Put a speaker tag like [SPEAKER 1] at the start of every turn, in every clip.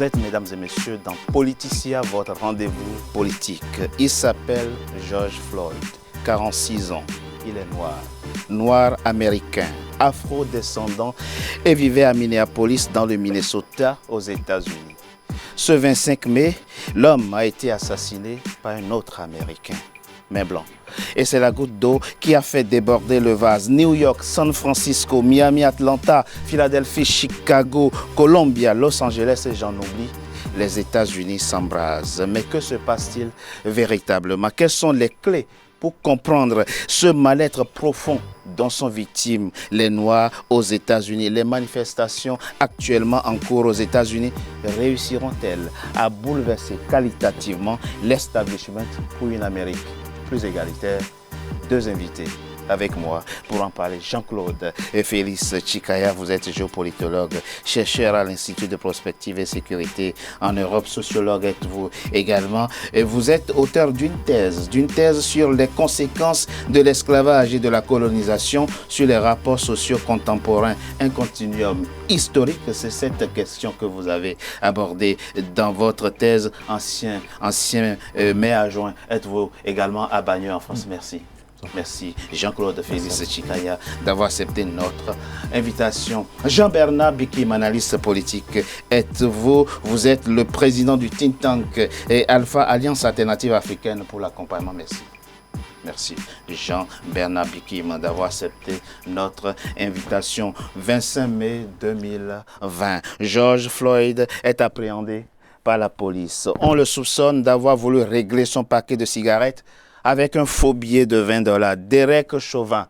[SPEAKER 1] Vous êtes, mesdames et messieurs, dans Politicia, votre rendez-vous politique. Il s'appelle George Floyd, 46 ans. Il est noir, noir américain, afro-descendant et vivait à Minneapolis, dans le Minnesota, aux États-Unis. Ce 25 mai, l'homme a été assassiné par un autre Américain, mais blanc. Et c'est la goutte d'eau qui a fait déborder le vase. New York, San Francisco, Miami, Atlanta, Philadelphie, Chicago, Columbia, Los Angeles et j'en oublie. Les États-Unis s'embrasent. Mais que se passe-t-il véritablement? Quelles sont les clés pour comprendre ce mal-être profond dont sont victimes les Noirs aux États-Unis? Les manifestations actuellement en cours aux États-Unis réussiront-elles à bouleverser qualitativement l'establishment pour une Amérique plus égalitaire? Deux invités avec moi pour en parler. Jean-Claude et Félix Chikaya, vous êtes géopolitologue, chercheur à l'Institut de prospective et sécurité en Europe, sociologue êtes-vous également. Et vous êtes auteur d'une thèse sur les conséquences de l'esclavage et de la colonisation sur les rapports sociaux contemporains. Un continuum historique, c'est cette question que vous avez abordée dans votre thèse. Ancien maire adjoint, êtes-vous également à Bagneux en France? Merci. Merci Jean-Claude Félix Chikaya d'avoir accepté notre invitation. Jean-Bernard Bikim, analyste politique, vous êtes le président du think tank et Alpha Alliance Alternative Africaine pour l'accompagnement. Merci. Merci Jean-Bernard Bikim d'avoir accepté notre invitation. 25 mai 2020, George Floyd est appréhendé par la police. On le soupçonne d'avoir voulu régler son paquet de cigarettes avec un faux billet de $20. Derek Chauvin,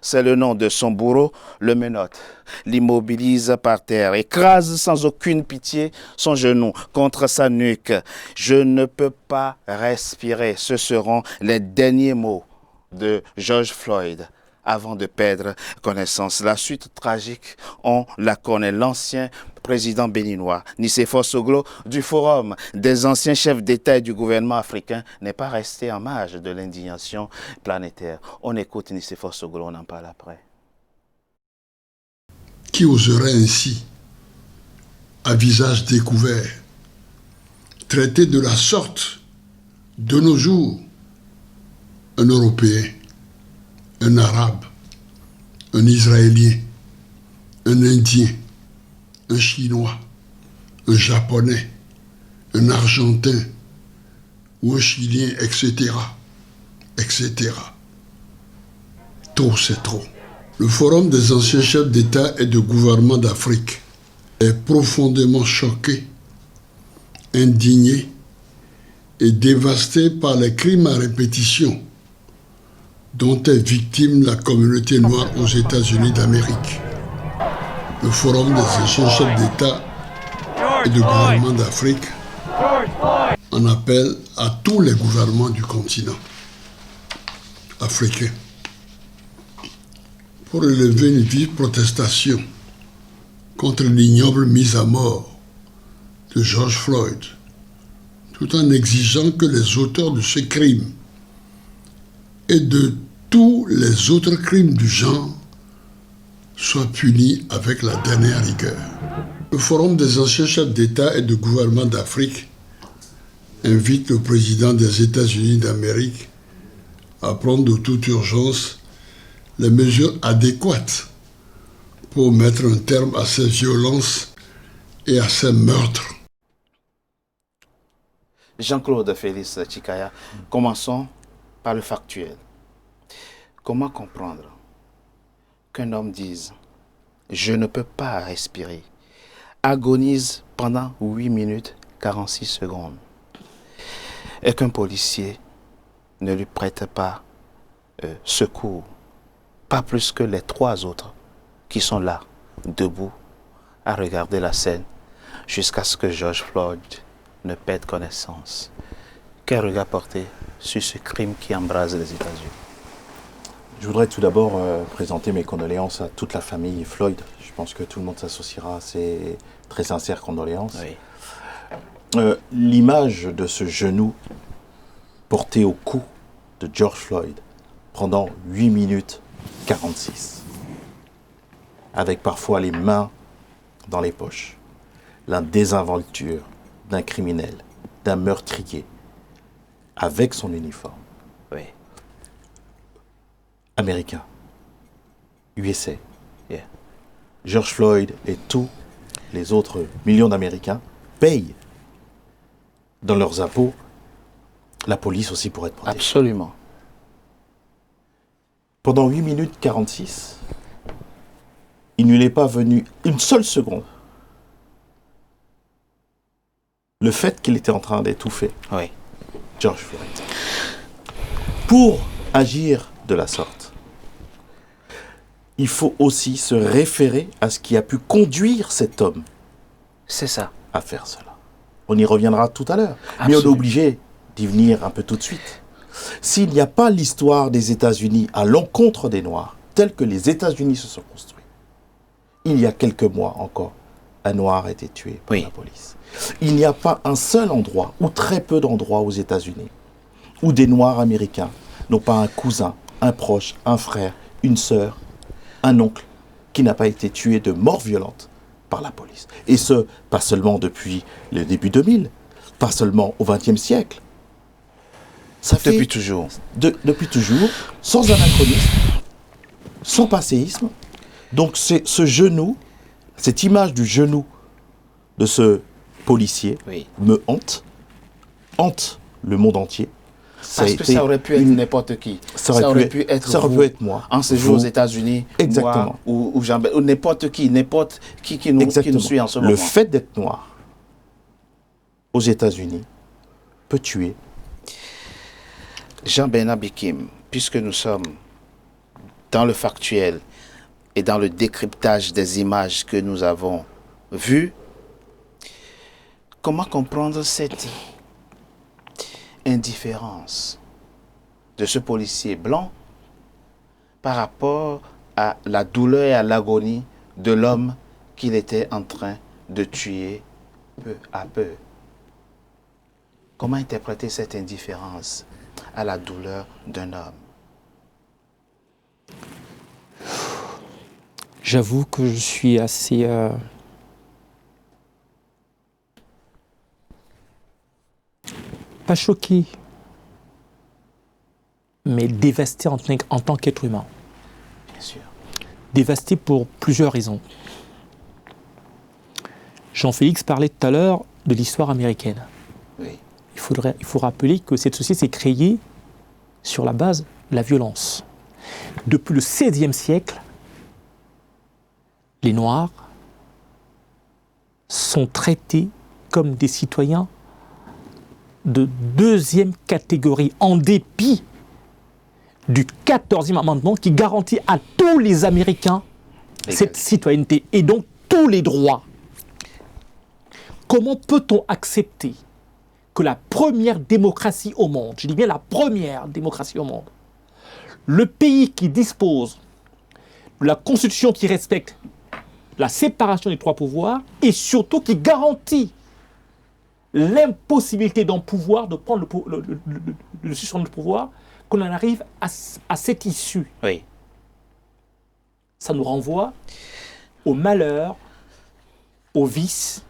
[SPEAKER 1] c'est le nom de son bourreau, le menotte, l'immobilise par terre, écrase sans aucune pitié son genou contre sa nuque. Je ne peux pas respirer. Ce seront les derniers mots de George Floyd avant de perdre connaissance. La suite tragique, on la connaît. L'ancien président béninois, Nicéphore Soglo, du Forum des anciens chefs d'État et du gouvernement africain, n'est pas resté en marge de l'indignation planétaire. On écoute Nicéphore Soglo, on en parle après.
[SPEAKER 2] Qui oserait ainsi, à visage découvert, traiter de la sorte, de nos jours, un Européen, un Arabe, un Israélien, un Indien, un Chinois, un Japonais, un Argentin ou un Chilien, etc. etc. Trop, c'est trop. Le Forum des anciens chefs d'État et de gouvernement d'Afrique est profondément choqué, indigné et dévasté par les crimes à répétition dont est victime la communauté noire aux États-Unis d'Amérique. Le Forum des anciens chefs d'État et de gouvernement d'Afrique en appelle à tous les gouvernements du continent africain pour élever une vive protestation contre l'ignoble mise à mort de George Floyd, tout en exigeant que les auteurs de ce crime et de tous les autres crimes du genre soient punis avec la dernière rigueur. Le Forum des anciens chefs d'État et de gouvernement d'Afrique invite le président des États-Unis d'Amérique à prendre de toute urgence les mesures adéquates pour mettre un terme à ces violences et à ces meurtres.
[SPEAKER 1] Jean-Claude Félix Chikaya, commençons par le factuel. Comment comprendre qu'un homme dise « je ne peux pas respirer », agonise pendant 8 minutes 46 secondes et qu'un policier ne lui prête pas secours, pas plus que les 3 autres qui sont là, debout, à regarder la scène jusqu'à ce que George Floyd ne perde connaissance. Quel regard porter sur ce crime qui embrase les États-Unis?
[SPEAKER 3] Je voudrais tout d'abord présenter mes condoléances à toute la famille Floyd. Je pense que tout le monde s'associera à ces très sincères condoléances. Oui. L'image de ce genou porté au cou de George Floyd pendant 8 minutes 46, avec parfois les mains dans les poches, la désinvolture d'un criminel, d'un meurtrier, avec son uniforme.
[SPEAKER 1] Oui.
[SPEAKER 3] Américain, USA.
[SPEAKER 1] Yeah.
[SPEAKER 3] George Floyd et tous les autres millions d'Américains payent dans leurs impôts la police aussi pour être protégée.
[SPEAKER 1] Absolument.
[SPEAKER 3] Pendant 8 minutes 46, il ne lui est pas venu une seule seconde le fait qu'il était en train d'étouffer
[SPEAKER 1] Oui.
[SPEAKER 3] George Floyd. Pour agir de la sorte, il faut aussi se référer à ce qui a pu conduire cet homme
[SPEAKER 1] C'est ça.
[SPEAKER 3] à faire cela. On y reviendra tout à l'heure, mais on est
[SPEAKER 1] Absolument.
[SPEAKER 3] obligé d'y venir un peu tout de suite. S'il n'y a pas l'histoire des États-Unis à l'encontre des Noirs, telle que les États-Unis se sont construits, il y a quelques mois encore, un Noir a été tué par
[SPEAKER 1] Oui.
[SPEAKER 3] la police. Il n'y a pas un seul endroit, ou très peu d'endroits aux États-Unis, où des Noirs américains n'ont pas un cousin, un proche, un frère, une sœur, un oncle, qui n'a pas été tué de mort violente par la police. Et ce, pas seulement depuis le début 2000, pas seulement au XXe siècle. Ça fait
[SPEAKER 1] Depuis toujours.
[SPEAKER 3] depuis toujours, sans anachronisme, sans passéisme. Donc c'est ce genou, cette image du genou de ce policier
[SPEAKER 1] Oui.
[SPEAKER 3] me hante le monde entier.
[SPEAKER 1] Parce que ça aurait pu être n'importe qui.
[SPEAKER 3] Ça aurait pu être
[SPEAKER 1] vous,
[SPEAKER 3] moi.
[SPEAKER 1] En séjour
[SPEAKER 3] Vous.
[SPEAKER 1] aux États-Unis.
[SPEAKER 3] Exactement.
[SPEAKER 1] Moi, ou n'importe qui qui nous suit en ce moment.
[SPEAKER 3] Le fait d'être noir aux États-Unis peut tuer.
[SPEAKER 1] Jean-Bernard Bikim, puisque nous sommes dans le factuel et dans le décryptage des images que nous avons vues, comment comprendre cette indifférence de ce policier blanc par rapport à la douleur et à l'agonie de l'homme qu'il était en train de tuer peu à peu? Comment interpréter cette indifférence à la douleur d'un homme?
[SPEAKER 4] J'avoue que je suis assez pas choqué, mais dévasté en tant qu'être humain.
[SPEAKER 1] Bien sûr.
[SPEAKER 4] Dévasté pour plusieurs raisons. Jean-Félix parlait tout à l'heure de l'histoire américaine.
[SPEAKER 1] Oui.
[SPEAKER 4] Il faut rappeler que cette société s'est créée sur la base de la violence. Depuis le XVIe siècle, les Noirs sont traités comme des citoyens de deuxième catégorie, en dépit du 14e amendement qui garantit à tous les Américains cette citoyenneté et donc tous les droits. Comment peut-on accepter que la première démocratie au monde, je dis bien la première démocratie au monde, le pays qui dispose de la constitution qui respecte la séparation des trois pouvoirs et surtout qui garantit l'impossibilité d'un pouvoir de prendre le dessus sur notre pouvoir, qu'on en arrive à cette issue.
[SPEAKER 1] Oui.
[SPEAKER 4] Ça nous renvoie au malheur, au vice,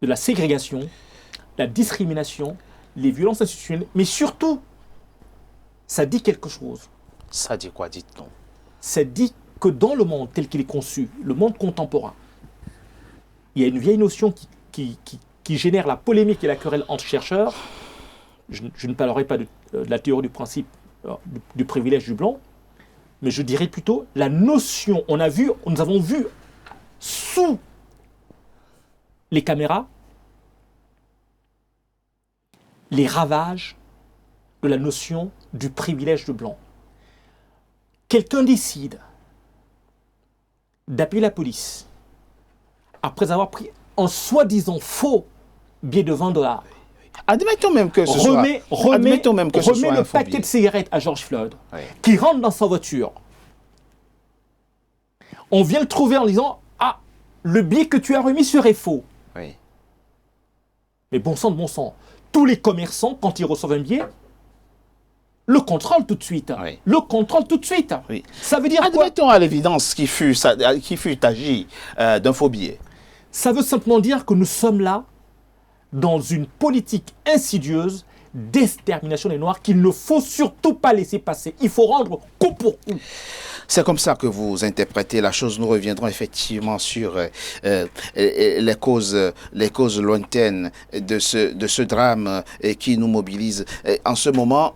[SPEAKER 4] de la ségrégation, la discrimination, les violences institutionnelles, mais surtout, ça dit quelque chose.
[SPEAKER 1] Ça dit quoi, dites-nous?
[SPEAKER 4] Ça dit que dans le monde tel qu'il est conçu, le monde contemporain, il y a une vieille notion qui génère la polémique et la querelle entre chercheurs. Je ne parlerai pas de la théorie du principe du privilège du blanc, mais je dirais plutôt la notion, nous avons vu sous les caméras les ravages de la notion du privilège de blanc. Quelqu'un décide d'appeler la police après avoir pris un soi-disant faux billet de $20.
[SPEAKER 1] Admettons même que ce soit
[SPEAKER 4] remet
[SPEAKER 1] un
[SPEAKER 4] le
[SPEAKER 1] faux
[SPEAKER 4] paquet
[SPEAKER 1] billet.
[SPEAKER 4] de cigarettes à George Floyd,
[SPEAKER 1] Oui.
[SPEAKER 4] qui rentre dans sa voiture. On vient le trouver en disant « Ah, le billet que tu as remis serait faux.
[SPEAKER 1] Oui. »
[SPEAKER 4] Mais bon sang de bon sang, tous les commerçants, quand ils reçoivent un billet, le contrôlent tout de suite.
[SPEAKER 1] Oui.
[SPEAKER 4] Le contrôlent tout de suite.
[SPEAKER 1] Oui.
[SPEAKER 4] Ça veut dire quoi?
[SPEAKER 1] Admettons à l'évidence qu'il fut agi d'un faux billet.
[SPEAKER 4] Ça veut simplement dire que nous sommes là dans une politique insidieuse d'extermination des Noirs qu'il ne faut surtout pas laisser passer. Il faut rendre coup pour coup.
[SPEAKER 1] C'est comme ça que vous interprétez la chose. Nous reviendrons effectivement sur les causes lointaines de ce drame qui nous mobilise en ce moment.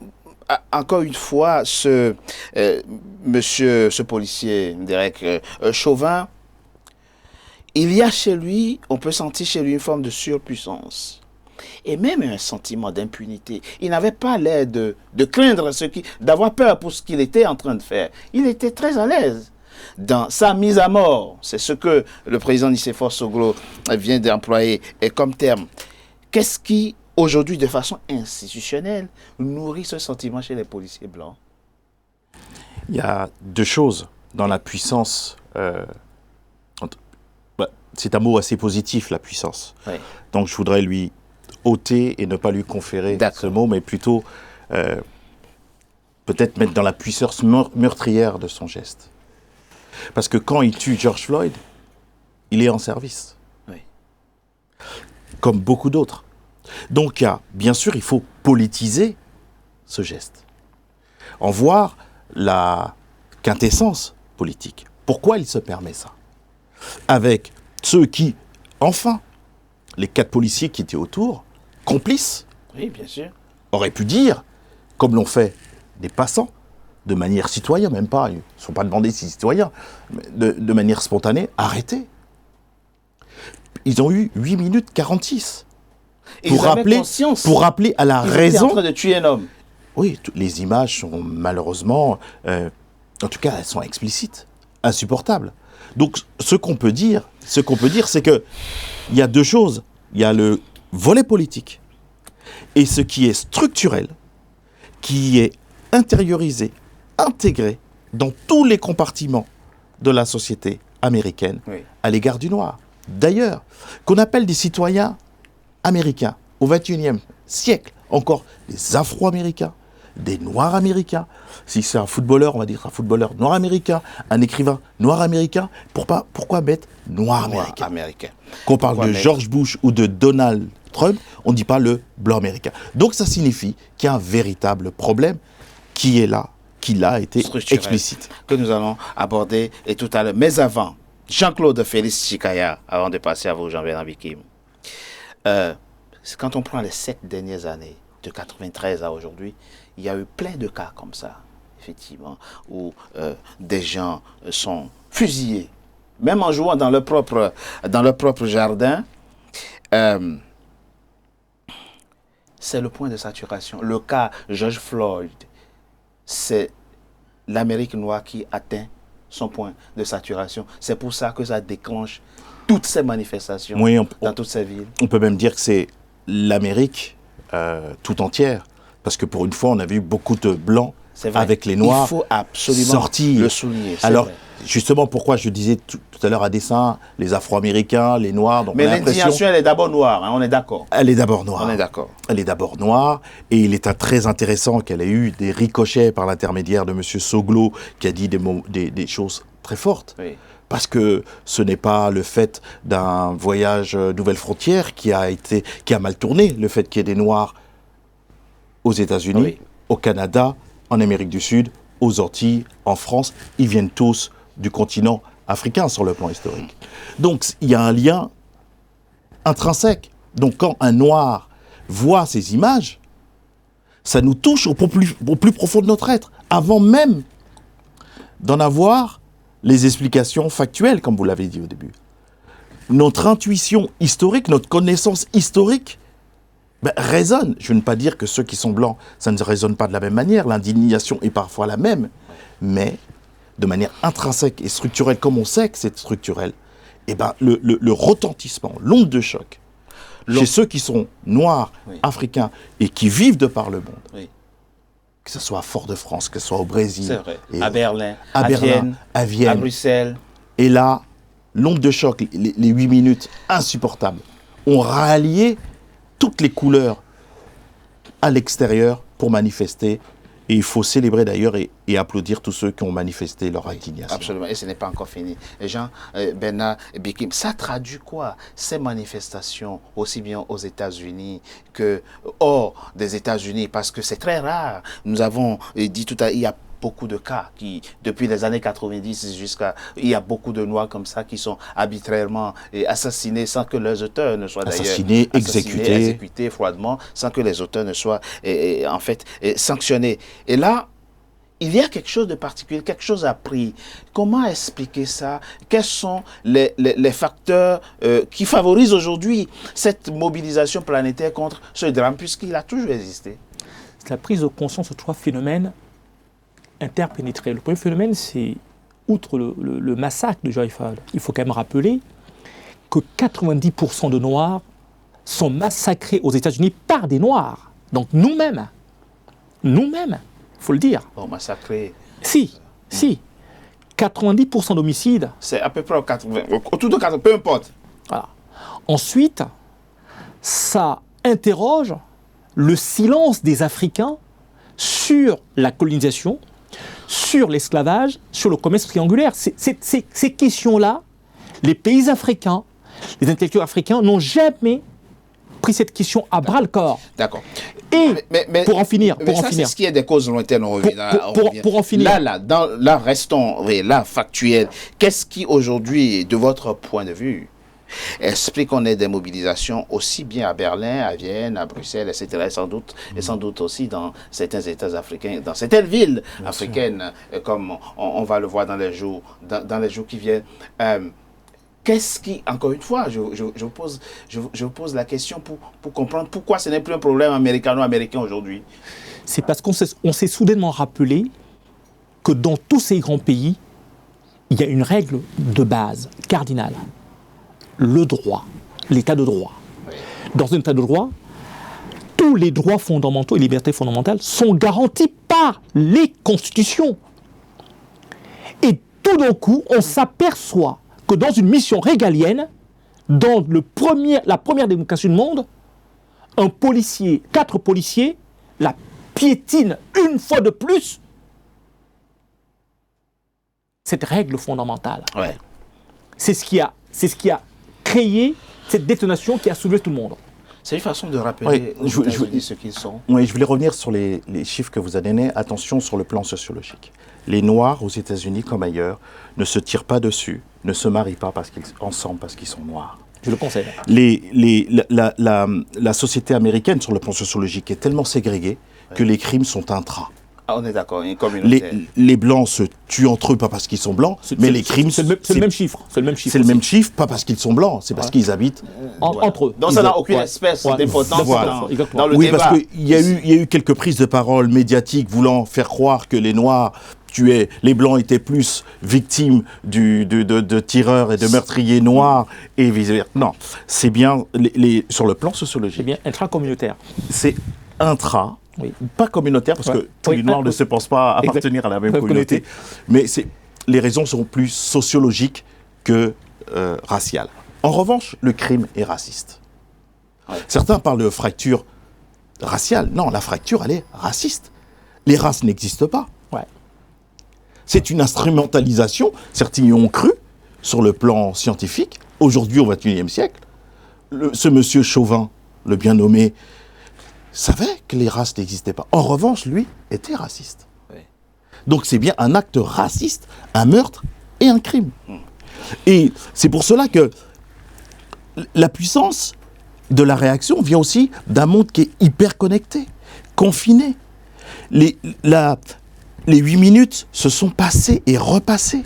[SPEAKER 1] Encore une fois, ce policier, Derek Chauvin, il y a chez lui, on peut sentir chez lui une forme de surpuissance et même un sentiment d'impunité. Il n'avait pas l'air de craindre d'avoir peur pour ce qu'il était en train de faire. Il était très à l'aise dans sa mise à mort. C'est ce que le président Nicéphore Soglo vient d'employer comme terme. Qu'est-ce qui, aujourd'hui, de façon institutionnelle, nourrit ce sentiment chez les policiers blancs?
[SPEAKER 3] Il y a deux choses dans la puissance. C'est un mot assez positif, la puissance.
[SPEAKER 1] Oui.
[SPEAKER 3] Donc je voudrais lui ôter et ne pas lui conférer ce mot, mais plutôt peut-être mettre dans la puissance meurtrière de son geste. Parce que quand il tue George Floyd, il est en service.
[SPEAKER 1] Oui.
[SPEAKER 3] Comme beaucoup d'autres. Donc bien sûr, il faut politiser ce geste. En voir la quintessence politique. Pourquoi il se permet ça? Avec ceux qui, enfin, les 4 policiers qui étaient autour, complices,
[SPEAKER 1] Oui, bien sûr.
[SPEAKER 3] auraient pu dire, comme l'ont fait des passants, de manière citoyenne, même pas, ils ne sont pas demandés si citoyens, de manière spontanée, arrêtez. Ils ont eu 8 minutes 46 pour rappeler à la raison.
[SPEAKER 1] Ils étaient en train de tuer un homme.
[SPEAKER 3] Oui, les images sont malheureusement, en tout cas, elles sont explicites, insupportables. Donc, ce qu'on peut dire, c'est que il y a deux choses. Il y a le volet politique et ce qui est structurel, qui est intériorisé, intégré dans tous les compartiments de la société américaine à l'égard du noir. D'ailleurs, qu'on appelle des citoyens américains au XXIe siècle, encore des Afro-Américains, des Noirs américains. Si c'est un footballeur, on va dire un footballeur noir américain, un écrivain noir américain. Pourquoi mettre noir américain? Qu'on parle de George Bush ou de Donald Trump, on ne dit pas le blanc américain. Donc ça signifie qu'il y a un véritable problème qui est là, qui là été explicite.
[SPEAKER 1] Que nous allons aborder et tout à l'heure. Mais avant, Jean-Claude Félix Chikaya, avant de passer à vous, Jean-Bernard Bikim. Quand on prend les 7 dernières années, de 93 à aujourd'hui, il y a eu plein de cas comme ça, effectivement, où des gens sont fusillés, même en jouant dans leur propre jardin. C'est le point de saturation. Le cas George Floyd, c'est l'Amérique noire qui atteint son point de saturation. C'est pour ça que ça déclenche toutes ces manifestations dans toutes ces villes.
[SPEAKER 3] On peut même dire que c'est l'Amérique tout entière, parce que pour une fois, on a vu beaucoup de blancs avec les noirs.
[SPEAKER 1] Il faut absolument
[SPEAKER 3] sortir.
[SPEAKER 1] le souligner.
[SPEAKER 3] Alors, justement, pourquoi je disais tout à l'heure à dessein, les Afro-Américains, les Noirs. Donc
[SPEAKER 1] mais l'indignation, elle est d'abord noire, hein, on est d'accord.
[SPEAKER 3] Elle est d'abord noire.
[SPEAKER 1] On est d'accord.
[SPEAKER 3] Elle est d'abord noire, et il est très intéressant qu'elle ait eu des ricochets par l'intermédiaire de M. Soglo, qui a dit des choses très fortes.
[SPEAKER 1] Oui.
[SPEAKER 3] Parce que ce n'est pas le fait d'un voyage nouvelle frontière qui a mal tourné, le fait qu'il y ait des Noirs aux États-Unis, au Canada, en Amérique du Sud, aux Antilles, en France. Ils viennent tous du continent africain sur le plan historique. Donc il y a un lien intrinsèque. Donc quand un Noir voit ces images, ça nous touche au plus profond de notre être, avant même d'en avoir les explications factuelles, comme vous l'avez dit au début. Notre intuition historique, notre connaissance historique résonne. Je ne veux pas dire que ceux qui sont blancs, ça ne résonne pas de la même manière. L'indignation est parfois la même. Mais de manière intrinsèque et structurelle, comme on sait que c'est structurel, le retentissement, l'onde de choc, chez ceux qui sont noirs, africains, et qui vivent de par le monde, que ce soit à Fort-de-France, que ce soit au Brésil,
[SPEAKER 1] à Berlin, à Vienne, à Bruxelles.
[SPEAKER 3] Et là, l'onde de choc, les 8 minutes insupportables, ont rallié toutes les couleurs à l'extérieur pour manifester Et il faut célébrer d'ailleurs et applaudir tous ceux qui ont manifesté leur indignation.
[SPEAKER 1] Absolument, et ce n'est pas encore fini. Jean Bernard Bikim, ça traduit quoi, ces manifestations, aussi bien aux États-Unis que hors des États-Unis, parce que c'est très rare. Nous avons dit tout à l'heure, il y a beaucoup de cas qui, depuis les années 90 jusqu'à... Il y a beaucoup de Noirs comme ça qui sont arbitrairement assassinés sans que leurs auteurs ne soient d'ailleurs...
[SPEAKER 3] Assassinés,
[SPEAKER 1] exécutés froidement, sans que les auteurs ne soient en fait sanctionnés. Et là, il y a quelque chose de particulier, quelque chose a pris. Comment expliquer ça? Quels sont les facteurs qui favorisent aujourd'hui cette mobilisation planétaire contre ce drame, puisqu'il a toujours existé?
[SPEAKER 4] C'est la prise de conscience de trois phénomènes interpénétrés. Le premier phénomène, c'est, outre le massacre de George Floyd, il faut quand même rappeler que 90% de Noirs sont massacrés aux États-Unis par des Noirs. Donc nous-mêmes, il faut le dire.
[SPEAKER 1] Bon, massacrés.
[SPEAKER 4] Si. 90% d'homicides.
[SPEAKER 1] C'est à peu près autour de 80, peu importe.
[SPEAKER 4] Voilà. Ensuite, ça interroge le silence des Africains sur la colonisation, sur l'esclavage, sur le commerce triangulaire. Ces questions-là, les pays africains, les intellectuels africains n'ont jamais pris cette question à bras-le-corps.
[SPEAKER 1] D'accord.
[SPEAKER 4] Et pour en finir,
[SPEAKER 1] c'est ce qui est des causes lointaines, on revient.
[SPEAKER 4] Pour en finir.
[SPEAKER 1] Là, restons là, factuels. Qu'est-ce qui aujourd'hui, de votre point de vue, explique qu'on ait des mobilisations aussi bien à Berlin, à Vienne, à Bruxelles, etc. Et sans doute aussi dans certains États africains, dans certaines villes africaines, comme on va le voir dans les jours qui viennent. Qu'est-ce qui, encore une fois, je vous pose la question pour comprendre pourquoi ce n'est plus un problème américano-américain aujourd'hui.
[SPEAKER 4] C'est parce qu'on s'est soudainement rappelé que dans tous ces grands pays, il y a une règle de base, cardinale. Le droit, l'état de droit. Oui. Dans un état de droit, tous les droits fondamentaux et libertés fondamentales sont garantis par les constitutions. Et tout d'un coup, on s'aperçoit que dans une mission régalienne, dans la première démocratie du monde, 4 policiers la piétinent une fois de plus cette règle fondamentale.
[SPEAKER 1] Ouais.
[SPEAKER 4] C'est ce qui a créé cette détonation qui a soulevé tout le monde.
[SPEAKER 1] C'est une façon de rappeler ce qu'ils sont.
[SPEAKER 3] Oui, je voulais revenir sur les chiffres que vous avez donnés. Attention sur le plan sociologique. Les Noirs aux États-Unis comme ailleurs ne se tirent pas dessus, ne se marient pas ensemble parce qu'ils sont noirs.
[SPEAKER 4] Je le conseille.
[SPEAKER 3] La société américaine sur le plan sociologique est tellement ségrégée que les crimes sont intra.
[SPEAKER 1] Ah, on est d'accord, une communauté.
[SPEAKER 3] Les Blancs se tuent entre eux, pas parce qu'ils sont Blancs, mais les crimes...
[SPEAKER 4] C'est le même chiffre. C'est
[SPEAKER 3] le même chiffre, pas parce qu'ils sont Blancs, c'est parce qu'ils habitent...
[SPEAKER 4] Entre eux.
[SPEAKER 1] Donc ça n'a aucune espèce d'importance dans le débat.
[SPEAKER 3] Parce qu'il y a eu quelques prises de parole médiatiques voulant faire croire que les Noirs tuaient... Les Blancs étaient plus victimes de tireurs et de meurtriers noirs et vice-versa. Non, c'est bien... sur le plan sociologique...
[SPEAKER 4] C'est bien intracommunautaire.
[SPEAKER 3] C'est intra... Oui. Pas communautaire, parce que tous les Noirs ne se pensent pas appartenir à la même communauté, mais les raisons sont plus sociologiques que raciales. En revanche, le crime est raciste. Ouais. Certains parlent de fracture raciale. Non, la fracture, elle est raciste. Les races n'existent pas.
[SPEAKER 4] Ouais.
[SPEAKER 3] C'est une instrumentalisation, certains y ont cru, sur le plan scientifique. Aujourd'hui, au XXIe siècle, ce monsieur Chauvin, le bien nommé, savait que les races n'existaient pas. En revanche, lui était raciste. Oui. Donc c'est bien un acte raciste, un meurtre et un crime. Et c'est pour cela que la puissance de la réaction vient aussi d'un monde qui est hyper connecté, confiné. Les 8 minutes se sont passées et repassées.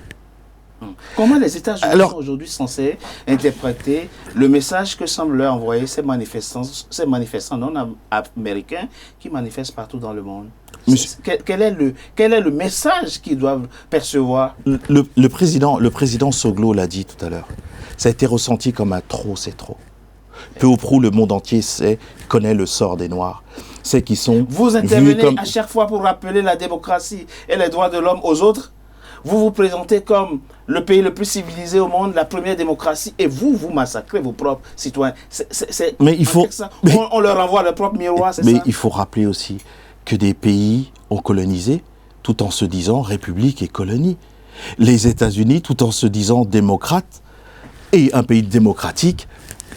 [SPEAKER 1] Comment les États-Unis sont aujourd'hui censés interpréter le message que semblent leur envoyer ces manifestants non américains qui manifestent partout dans le monde? Quel est le message qu'ils doivent percevoir?
[SPEAKER 3] Le président Soglo l'a dit tout à l'heure. Ça a été ressenti comme un trop, c'est trop. Peu ou prou, le monde entier connaît le sort des Noirs. C'est qu'ils sont...
[SPEAKER 1] Vous intervenez à chaque fois pour rappeler la démocratie et les droits de l'homme aux autres. Vous vous présentez comme le pays le plus civilisé au monde, la première démocratie, et vous massacrez vos propres citoyens.
[SPEAKER 3] Mais il faut...
[SPEAKER 1] on leur envoie leur propre miroir, c'est ça?
[SPEAKER 3] Mais il faut rappeler aussi que des pays ont colonisé tout en se disant république et colonie. Les États-Unis, tout en se disant démocrates, et un pays démocratique,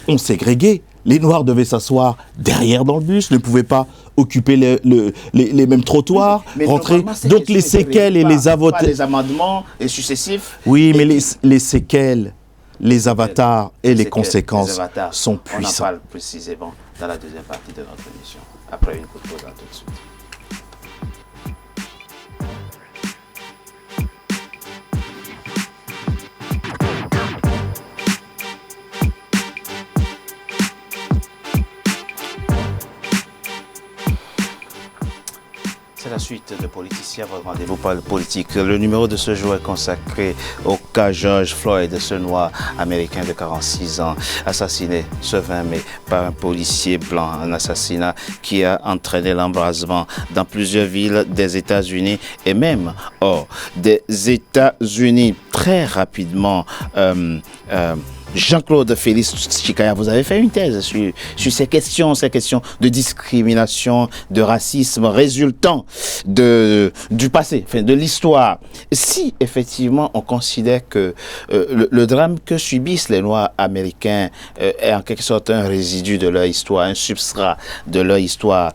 [SPEAKER 3] ont ségrégué. Les Noirs devaient s'asseoir derrière dans le bus, ne pouvaient pas occuper les mêmes trottoirs, rentrer. Donc les séquelles et les avatars...
[SPEAKER 1] les amendements et successifs.
[SPEAKER 3] Oui, mais les séquelles, les avatars et les conséquences sont puissants.
[SPEAKER 1] On en parle précisément dans la deuxième partie de notre émission. Après une courte pause, à tout de suite. C'est la suite de Politicien, votre rendez-vous politique. Le numéro de ce jour est consacré au cas George Floyd, ce noir américain de 46 ans, assassiné ce 20 mai par un policier blanc. Un assassinat qui a entraîné l'embrasement dans plusieurs villes des États-Unis et même hors des États-Unis. Très rapidement, Jean-Claude Félix Chikaya, vous avez fait une thèse sur ces questions de discrimination, de racisme résultant du passé, enfin de l'histoire. Si effectivement on considère que le drame que subissent les Noirs américains est en quelque sorte un résidu de leur histoire, un substrat de leur histoire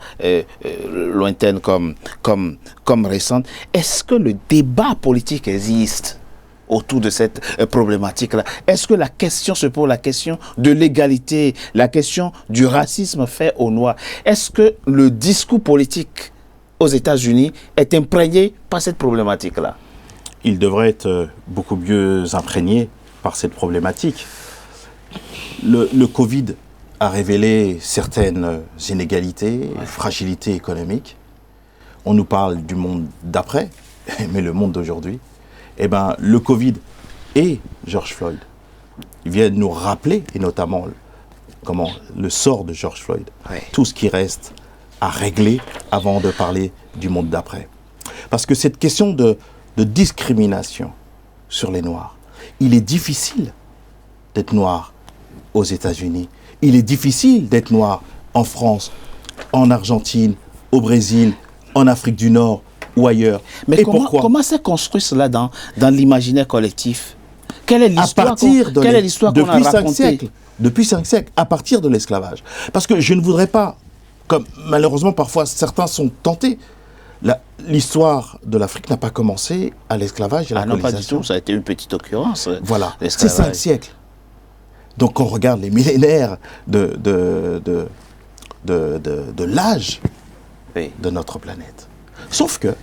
[SPEAKER 1] lointaine comme récente, est-ce que le débat politique existe autour de cette problématique-là? Est-ce que la question se pose, la question de l'égalité, la question du racisme fait aux Noirs? Est-ce que le discours politique aux États-Unis est imprégné par cette problématique-là?
[SPEAKER 3] Il devrait être beaucoup mieux imprégné par cette problématique. Le Covid a révélé certaines inégalités, fragilités économiques. On nous parle du monde d'après, mais le monde d'aujourd'hui, eh ben, le Covid et George Floyd viennent nous rappeler, et notamment le sort de George Floyd, tout ce qui reste à régler avant de parler du monde d'après. Parce que cette question de discrimination sur les Noirs, il est difficile d'être noir aux États-Unis, il est difficile d'être noir en France, en Argentine, au Brésil, en Afrique du Nord, ou ailleurs.
[SPEAKER 1] Mais comment s'est construit cela dans l'imaginaire collectif? Quelle est l'histoire qu'on a racontée?
[SPEAKER 3] Depuis 5 siècles, à partir de l'esclavage. Parce que je ne voudrais pas, comme malheureusement parfois certains sont tentés, l'histoire de l'Afrique n'a pas commencé à l'esclavage et à la colonisation.
[SPEAKER 1] Non, pas du tout, ça a été une petite occurrence.
[SPEAKER 3] Voilà, c'est 5 siècles. Donc on regarde les millénaires de l'âge de notre planète. Sauf que,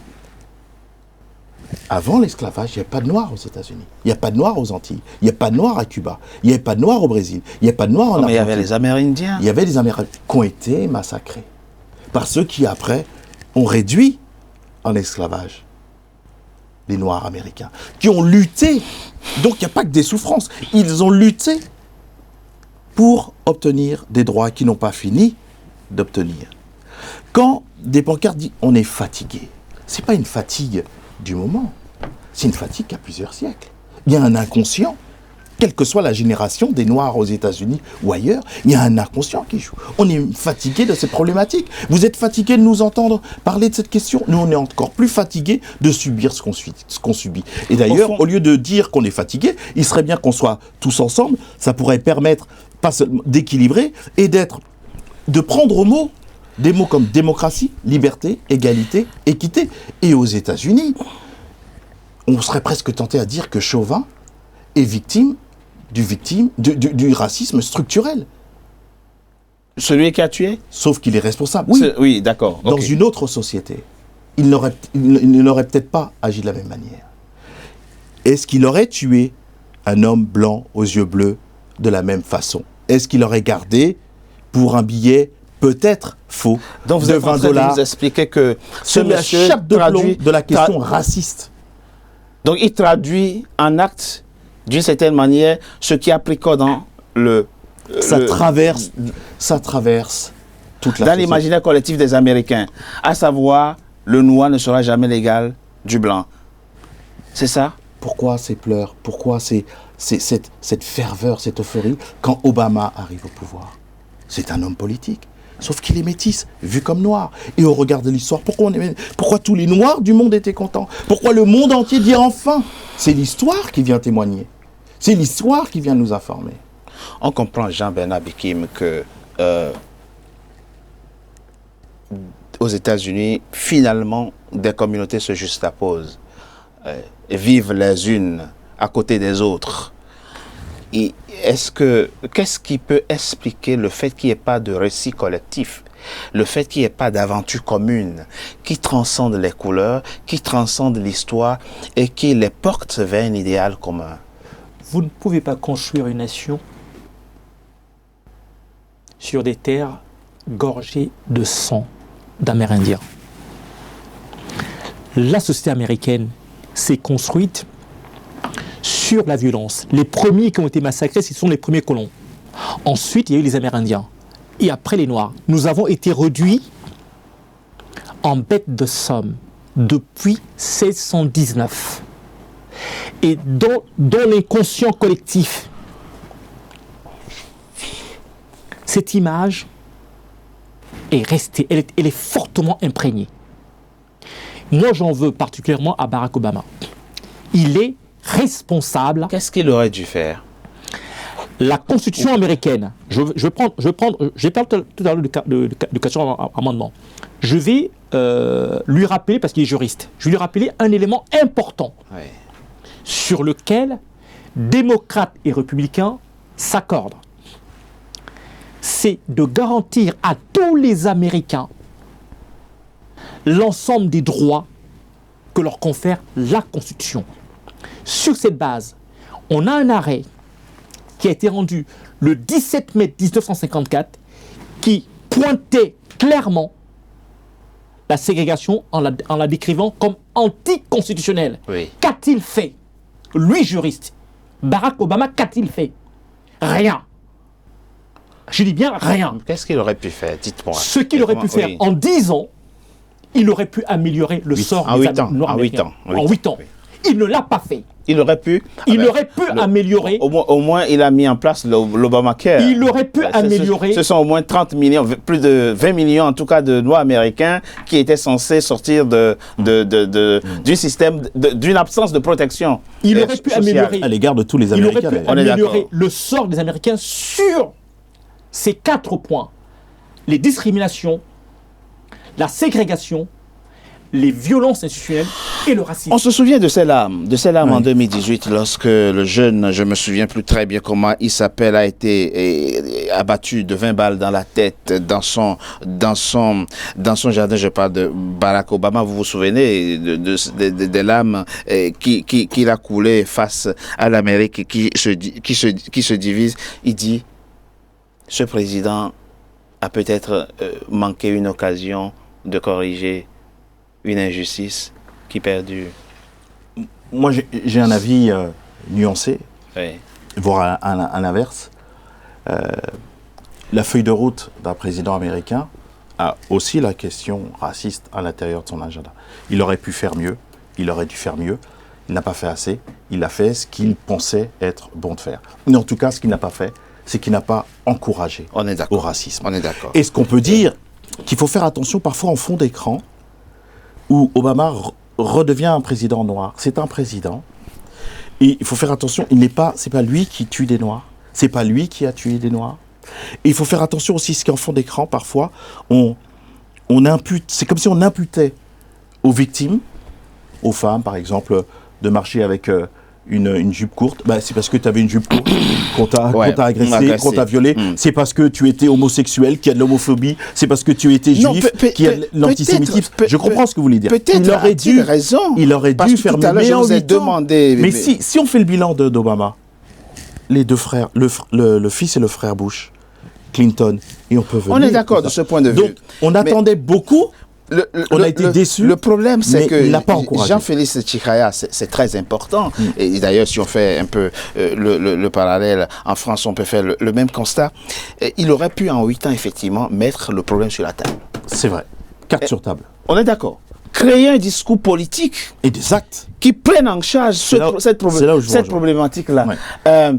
[SPEAKER 3] avant l'esclavage, il n'y avait pas de Noirs aux États-Unis. Il n'y a pas de Noirs aux Antilles. Il n'y a pas de Noirs à Cuba. Il n'y avait pas de Noirs au Brésil. Il n'y a pas de Noirs en Argentine.
[SPEAKER 1] Mais il y avait les Amérindiens.
[SPEAKER 3] Il y avait les Amérindiens qui ont été massacrés par ceux qui, après, ont réduit en esclavage les Noirs américains, qui ont lutté. Donc, il n'y a pas que des souffrances. Ils ont lutté pour obtenir des droits qu'ils n'ont pas fini d'obtenir. Quand des pancartes disent « on est fatigué », ce n'est pas une fatigue du moment, c'est une fatigue qui a plusieurs siècles. Il y a un inconscient, quelle que soit la génération des Noirs aux États-Unis ou ailleurs, il y a un inconscient qui joue. On est fatigué de ces problématiques. Vous êtes fatigué de nous entendre parler de cette question. Nous, on est encore plus fatigué de subir ce qu'on subit. Et d'ailleurs, au lieu de dire qu'on est fatigué, il serait bien qu'on soit tous ensemble. Ça pourrait permettre pas seulement d'équilibrer et de prendre au mot des mots comme démocratie, liberté, égalité, équité. Et aux États-Unis, on serait presque tenté à dire que Chauvin est victime du racisme structurel.
[SPEAKER 1] Celui qui a tué?
[SPEAKER 3] Sauf qu'il est responsable.
[SPEAKER 1] Oui, d'accord.
[SPEAKER 3] Dans une autre société, il n'aurait peut-être pas agi de la même manière. Est-ce qu'il aurait tué un homme blanc aux yeux bleus de la même façon? Est-ce qu'il aurait gardé pour un billet peut-être faux
[SPEAKER 1] donc
[SPEAKER 3] de 20 $?
[SPEAKER 1] Vous expliquez que
[SPEAKER 3] c'est la chape de plomb de la question raciste.
[SPEAKER 1] Donc il traduit en acte, d'une certaine manière, ce qui a pris corps dans
[SPEAKER 3] ça traverse toute la
[SPEAKER 1] dans l'imaginaire collectif des Américains, à savoir le noir ne sera jamais l'égal du blanc. C'est ça?
[SPEAKER 3] Pourquoi ces pleurs? Pourquoi cette ferveur, cette euphorie quand Obama arrive au pouvoir? C'est un homme politique. Sauf qu'il est métis, vu comme noir. Et au regard de l'histoire, pourquoi tous les noirs du monde étaient contents? Pourquoi le monde entier dit enfin? C'est l'histoire qui vient témoigner. C'est l'histoire qui vient nous informer.
[SPEAKER 1] On comprend, Jean-Bernard Bikim, que aux États-Unis, finalement, des communautés se juxtaposent, vivent les unes à côté des autres. Qu'est-ce qui peut expliquer le fait qu'il n'y ait pas de récit collectif, le fait qu'il n'y ait pas d'aventure commune, qui transcende les couleurs, qui transcende l'histoire et qui les porte vers un idéal commun?
[SPEAKER 4] Vous ne pouvez pas construire une nation sur des terres gorgées de sang d'Amérindiens. La société américaine s'est construite sur la violence. Les premiers qui ont été massacrés, ce sont les premiers colons. Ensuite, il y a eu les Amérindiens. Et après les Noirs. Nous avons été réduits en bêtes de somme depuis 1619. Et dans l'inconscient collectif, cette image est restée, elle est fortement imprégnée. Moi, j'en veux particulièrement à Barack Obama. Il est responsable.
[SPEAKER 1] Qu'est-ce qu'il aurait dû faire?
[SPEAKER 4] La Constitution américaine, j'ai parlé tout à l'heure de question amendement. Je vais lui rappeler, parce qu'il est juriste, je vais lui rappeler un élément important sur lequel démocrates et républicains s'accordent. C'est de garantir à tous les Américains l'ensemble des droits que leur confère la Constitution. Sur cette base, on a un arrêt qui a été rendu le 17 mai 1954 qui pointait clairement la ségrégation en la décrivant comme anticonstitutionnelle.
[SPEAKER 1] Oui.
[SPEAKER 4] Qu'a-t-il fait? Lui, juriste, Barack Obama, qu'a-t-il fait? Rien. Je dis bien rien.
[SPEAKER 1] Qu'est-ce qu'il aurait pu faire? Dites-moi.
[SPEAKER 4] Ce qu'il aurait pu faire en 10 ans, il aurait pu améliorer le sort des Noirs américains. En 8 ans. Il ne l'a pas fait.
[SPEAKER 1] Il aurait pu.
[SPEAKER 4] Il aurait pu améliorer.
[SPEAKER 1] Au moins, il a mis en place l'Obamacare.
[SPEAKER 4] Il aurait pu améliorer.
[SPEAKER 1] Ce sont au moins 30 millions, plus de 20 millions en tout cas de Noirs américains qui étaient censés sortir du système, d'une absence de protection.
[SPEAKER 4] Il aurait pu améliorer.
[SPEAKER 3] À l'égard de tous les Américains.
[SPEAKER 4] Il aurait pu améliorer le sort des Américains sur ces 4 points. Les discriminations, la ségrégation, les violences institutionnelles et le racisme.
[SPEAKER 1] On se souvient de ces larmes en 2018 lorsque le jeune, je me souviens plus très bien comment il s'appelle, a été abattu de 20 balles dans la tête dans son jardin. Je parle de Barack Obama. Vous vous souvenez des larmes qu'il a coulées face à l'Amérique qui se divise. Il dit, ce président a peut-être manqué une occasion de corriger une injustice qui perdure.
[SPEAKER 3] Moi, j'ai un avis nuancé,
[SPEAKER 1] oui.
[SPEAKER 3] Voire à l'inverse. La feuille de route d'un président américain a aussi la question raciste à l'intérieur de son agenda. Il aurait pu faire mieux, il aurait dû faire mieux, il n'a pas fait assez, il a fait ce qu'il pensait être bon de faire. Mais en tout cas, ce qu'il n'a pas fait, c'est qu'il n'a pas encouragé au racisme.
[SPEAKER 1] On est d'accord.
[SPEAKER 3] Et ce qu'on peut dire, qu'il faut faire attention parfois en fond d'écran, où Obama redevient un président noir. C'est un président. Et il faut faire attention, c'est pas lui qui tue des Noirs. C'est pas lui qui a tué des Noirs. Et il faut faire attention aussi, ce qu'en fond d'écran, parfois, on impute, c'est comme si on imputait aux victimes, aux femmes, par exemple, de marcher avec une jupe courte. Bah, c'est parce que tu avais une jupe courte qu'on t'a agressé, qu'on t'a violé. C'est parce que tu étais homosexuel qu'il y a de l'homophobie. C'est parce que tu étais juif qu'il y a de l'antisémitisme. Je comprends ce que vous voulez dire.
[SPEAKER 1] Peut-être il aurait dû raison.
[SPEAKER 3] Il aurait dû faire mieux. Mais
[SPEAKER 1] je vous ai demandé.
[SPEAKER 3] Mais si on fait le bilan d'Obama, les deux frères, le fils et le frère Bush, Clinton, et on peut venir.
[SPEAKER 1] On est d'accord de ce point de vue.
[SPEAKER 3] Donc, on attendait beaucoup. On a été déçus.
[SPEAKER 1] Le problème, c'est que
[SPEAKER 3] Jean-Félix
[SPEAKER 1] Tchikaya, c'est très important. Et d'ailleurs, si on fait un peu le parallèle, en France, on peut faire le même constat. Il aurait pu, en 8 ans, effectivement, mettre le problème sur la table.
[SPEAKER 3] C'est vrai. Carte sur table.
[SPEAKER 1] On est d'accord. Créer un discours politique.
[SPEAKER 3] Et des actes.
[SPEAKER 1] Qui prennent en charge cette problématique-là.
[SPEAKER 3] Ouais.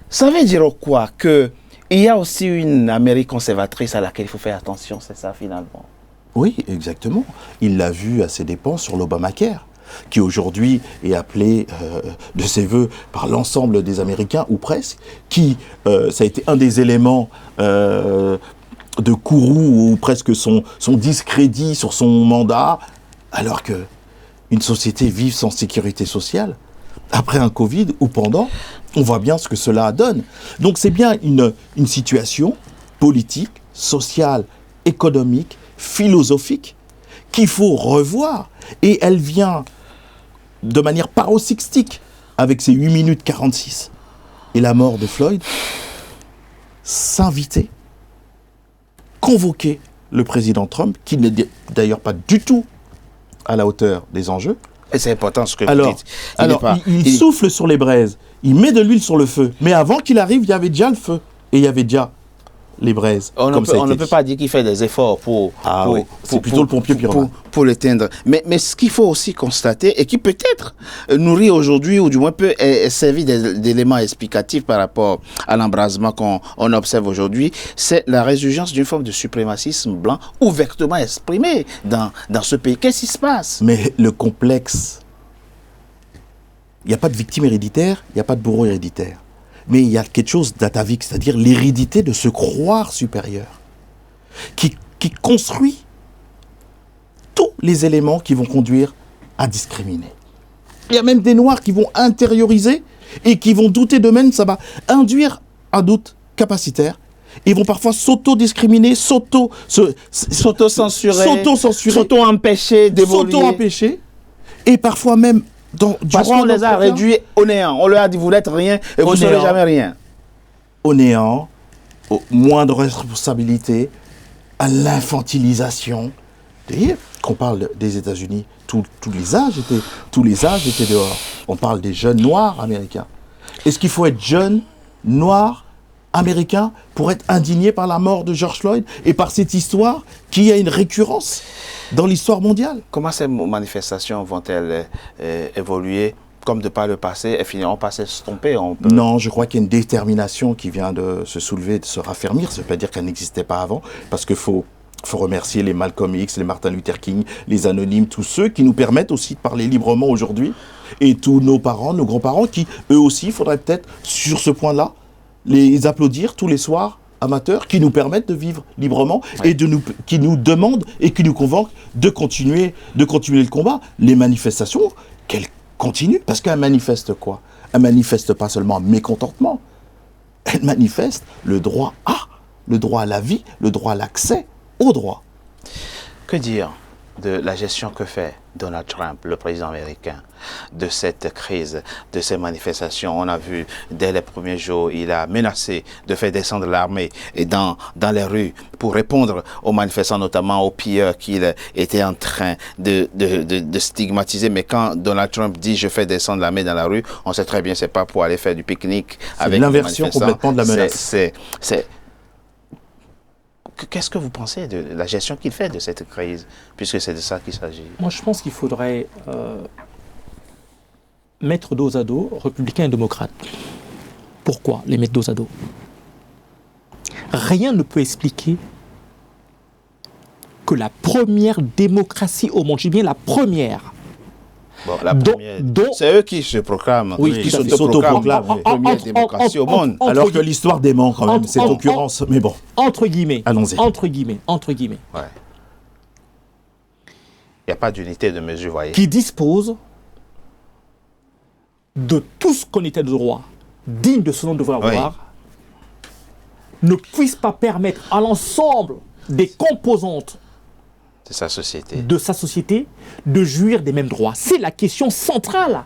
[SPEAKER 1] Ça veut dire quoi? Que Il y a aussi une Amérique conservatrice à laquelle il faut faire attention, c'est ça finalement.
[SPEAKER 3] Oui, exactement. Il l'a vu à ses dépens sur l'Obamacare, qui aujourd'hui est appelé de ses voeux par l'ensemble des Américains, ou presque, qui, ça a été un des éléments de courroux, ou presque son discrédit sur son mandat, alors que une société vive sans sécurité sociale, après un Covid ou pendant, on voit bien ce que cela donne. Donc c'est bien une situation politique, sociale, économique, philosophique qu'il faut revoir. Et elle vient de manière paroxystique avec ses 8 minutes 46 et la mort de Floyd, s'inviter, convoquer le président Trump, qui n'est d'ailleurs pas du tout à la hauteur des enjeux.
[SPEAKER 1] Et c'est important ce que vous dites.
[SPEAKER 3] Il souffle sur les braises, il met de l'huile sur le feu. Mais avant qu'il arrive, il y avait déjà le feu. Et il y avait déjà les braises.
[SPEAKER 1] On ne peut pas dire qu'il fait des efforts pour
[SPEAKER 3] c'est plutôt le pompier pyromane.
[SPEAKER 1] Pour l'éteindre. Mais ce qu'il faut aussi constater, et qui peut-être nourrit aujourd'hui, ou du moins peut servir d'élément explicatif par rapport à l'embrasement qu'on observe aujourd'hui, c'est la résurgence d'une forme de suprémacisme blanc ouvertement exprimé dans ce pays. Qu'est-ce qui se passe?
[SPEAKER 3] Mais le complexe, il n'y a pas de victime héréditaire, il n'y a pas de bourreau héréditaire. Mais il y a quelque chose d'atavique, c'est-à-dire l'hérédité de se croire supérieur, qui construit tous les éléments qui vont conduire à discriminer. Il y a même des Noirs qui vont intérioriser et qui vont douter d'eux-mêmes, ça va induire un doute capacitaire. Ils vont parfois s'auto-discriminer,
[SPEAKER 1] s'auto-censurer, s'auto-empêcher d'évoluer.
[SPEAKER 3] S'auto-empêcher, et parfois même...
[SPEAKER 1] Parce qu'on les a réduits au néant. On leur a dit, vous n'êtes rien et vous ne serez jamais rien.
[SPEAKER 3] Au néant, aux moindres responsabilités, à l'infantilisation. Qu'on parle des États-Unis, tous les âges étaient dehors. On parle des jeunes noirs américains. Est-ce qu'il faut être jeune, noir, américain pour être indigné par la mort de George Floyd et par cette histoire qui a une récurrence dans l'histoire mondiale?
[SPEAKER 1] Comment ces manifestations vont-elles évoluer comme de par le passé et finiront par s'estomper?
[SPEAKER 3] Non, je crois qu'il y a une détermination qui vient de se soulever, de se raffermir. Ça ne veut pas dire qu'elle n'existait pas avant, parce qu'il faut remercier les Malcolm X, les Martin Luther King, les anonymes, tous ceux qui nous permettent aussi de parler librement aujourd'hui, et tous nos parents, nos grands-parents, qui eux aussi, il faudrait peut-être, sur ce point-là, les applaudir tous les soirs, amateurs, qui nous permettent de vivre librement, ouais. Et qui nous demandent et qui nous convoquent de continuer le combat. Les manifestations, qu'elles continuent, parce qu'elles manifestent quoi? Elles manifestent pas seulement un mécontentement, elles manifestent le droit à la vie, le droit à l'accès au droit.
[SPEAKER 1] Que dire de la gestion que fait Donald Trump, le président américain, de cette crise, de ces manifestations? On a vu, dès les premiers jours, il a menacé de faire descendre l'armée dans les rues pour répondre aux manifestants, notamment aux pilleurs qu'il était en train de stigmatiser. Mais quand Donald Trump dit « je fais descendre l'armée dans la rue », on sait très bien, c'est pas pour aller faire du pique-nique avec les manifestants.
[SPEAKER 3] C'est l'inversion complètement de la menace.
[SPEAKER 1] Qu'est-ce que vous pensez de la gestion qu'il fait de cette crise, puisque c'est de ça qu'il s'agit?
[SPEAKER 4] Moi, je pense qu'il faudrait mettre dos à dos républicains et démocrates. Pourquoi les mettre dos à dos? Rien ne peut expliquer que la première démocratie au monde, je dis bien la première.
[SPEAKER 1] Bon, la première, c'est eux qui se proclament, qui s'autoproclament la première démocratie au monde.
[SPEAKER 3] Alors que l'histoire dément quand même cette occurrence, mais bon.
[SPEAKER 4] Entre guillemets.
[SPEAKER 3] Allons-y.
[SPEAKER 4] Entre guillemets.
[SPEAKER 1] Ouais. Il n'y a pas d'unité de mesure, vous voyez.
[SPEAKER 4] Qui dispose de tout ce qu'on était de droit, digne de ce nom de avoir, ne puisse pas permettre à l'ensemble des composantes
[SPEAKER 1] de sa société
[SPEAKER 4] de jouir des mêmes droits. C'est la question centrale.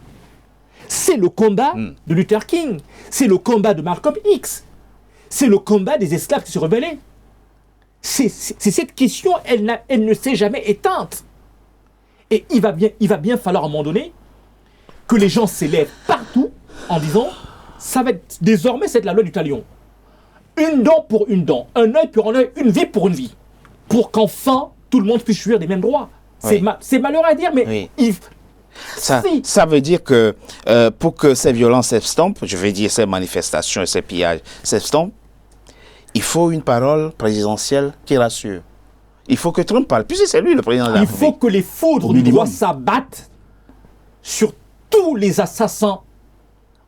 [SPEAKER 4] C'est le combat de Luther King. C'est le combat de Malcolm X. C'est le combat des esclaves qui se rebellaient. C'est cette question, elle ne s'est jamais éteinte. Et il va bien falloir à un moment donné que les gens s'élèvent partout en disant ça va être, désormais c'est de la loi du talion. Une dent pour une dent, un œil pour un œil, une vie pour une vie. Pour qu'enfin tout le monde puisse jouir des mêmes droits. Oui. C'est malheureux à dire, mais
[SPEAKER 1] ça veut dire que pour que ces violences s'estompent, je vais dire ces manifestations et ces pillages s'estompent, il faut une parole présidentielle qui rassure. Il faut que Trump parle, puisque c'est lui le président de la République.
[SPEAKER 4] Il faut que les foudres du droit s'abattent sur tous les assassins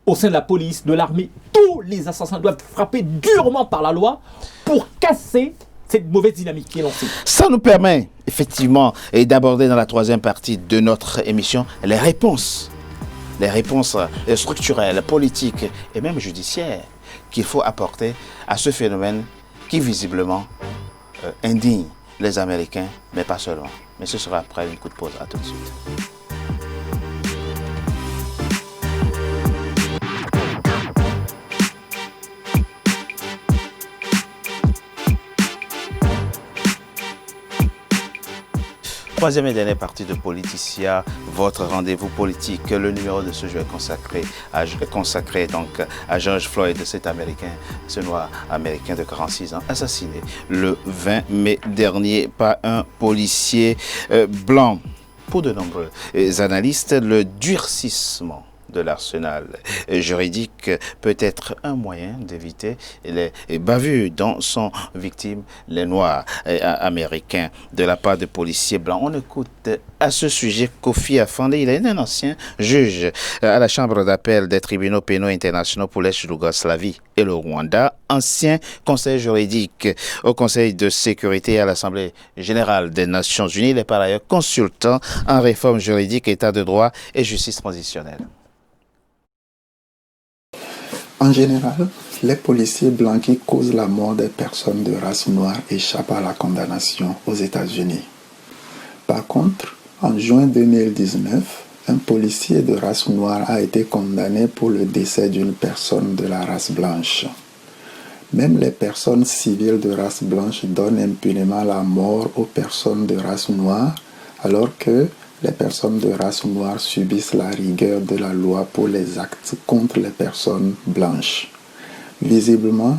[SPEAKER 4] au sein de la police, de l'armée. Tous les assassins doivent frapper durement par la loi pour casser cette mauvaise dynamique qui est lancée.
[SPEAKER 1] Ça nous permet effectivement d'aborder dans la troisième partie de notre émission les réponses structurelles, politiques et même judiciaires qu'il faut apporter à ce phénomène qui visiblement indigne les Américains, mais pas seulement. Mais ce sera après une coup de pause. À tout de suite. Troisième et dernière partie de Politicia, votre rendez-vous politique. Le numéro de ce jeu est consacré donc à George Floyd, cet Américain, ce noir américain de 46 ans, assassiné le 20 mai dernier par un policier blanc. Pour de nombreux analystes, le durcissement de l'arsenal juridique peut être un moyen d'éviter les bavures dont sont victimes les Noirs américains de la part de policiers blancs. On écoute à ce sujet Kofi Afandé. Il est un ancien juge à la Chambre d'appel des tribunaux pénaux internationaux pour l'ex-Yougoslavie et le Rwanda, ancien conseiller juridique au Conseil de sécurité et à l'Assemblée générale des Nations Unies. Il est par ailleurs consultant en réforme juridique, état de droit et justice transitionnelle.
[SPEAKER 5] En général, les policiers blancs qui causent la mort des personnes de race noire échappent à la condamnation aux États-Unis. Par contre, en juin 2019, un policier de race noire a été condamné pour le décès d'une personne de la race blanche. Même les personnes civiles de race blanche donnent impunément la mort aux personnes de race noire, alors que les personnes de race noire subissent la rigueur de la loi pour les actes contre les personnes blanches. Visiblement,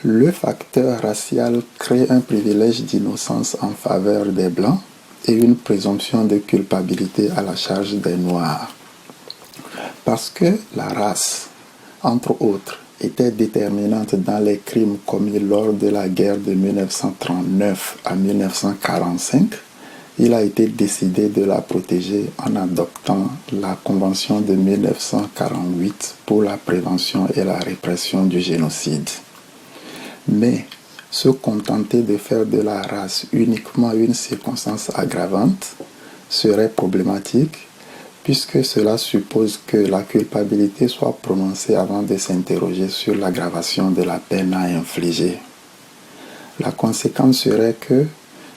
[SPEAKER 5] le facteur racial crée un privilège d'innocence en faveur des blancs et une présomption de culpabilité à la charge des noirs. Parce que la race, entre autres, était déterminante dans les crimes commis lors de la guerre de 1939 à 1945, il a été décidé de la protéger en adoptant la Convention de 1948 pour la prévention et la répression du génocide. Mais se contenter de faire de la race uniquement une circonstance aggravante serait problématique, puisque cela suppose que la culpabilité soit prononcée avant de s'interroger sur l'aggravation de la peine à infliger. La conséquence serait que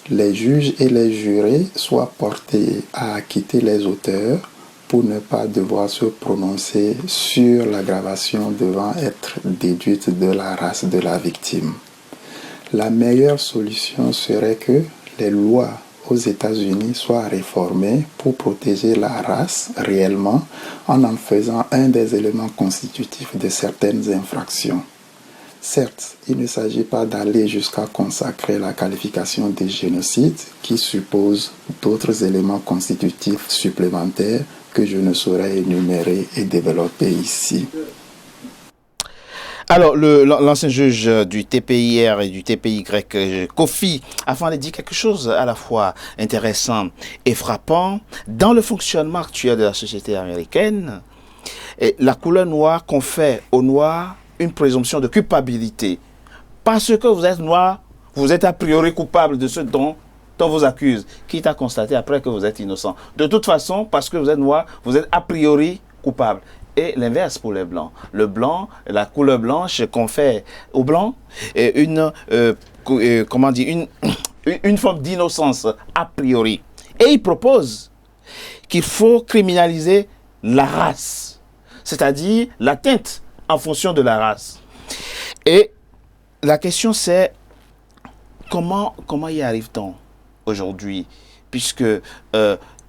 [SPEAKER 5] les juges et les jurés soient portés à acquitter les auteurs pour ne pas devoir se prononcer sur l'aggravation devant être déduite de la race de la victime. La meilleure solution serait que les lois aux États-Unis soient réformées pour protéger la race réellement en faisant un des éléments constitutifs de certaines infractions. Certes, il ne s'agit pas d'aller jusqu'à consacrer la qualification de génocide qui suppose d'autres éléments constitutifs supplémentaires que je ne saurais énumérer et développer ici.
[SPEAKER 1] Alors, l'ancien juge du TPIR et du TPY, Kofi Afandé, dit quelque chose à la fois intéressant et frappant. Dans le fonctionnement actuel de la société américaine, la couleur noire confère aux Noirs une présomption de culpabilité. Parce que vous êtes noir, vous êtes a priori coupable de ce dont on vous accuse, quitte à constater après que vous êtes innocent. De toute façon, parce que vous êtes noir, vous êtes a priori coupable. Et l'inverse pour les blancs. Le blanc, la couleur blanche confère aux blancs une forme d'innocence a priori. Et il propose qu'il faut criminaliser la race, c'est-à-dire l'atteinte en fonction de la race. Et la question c'est comment y arrive-t-on aujourd'hui, puisque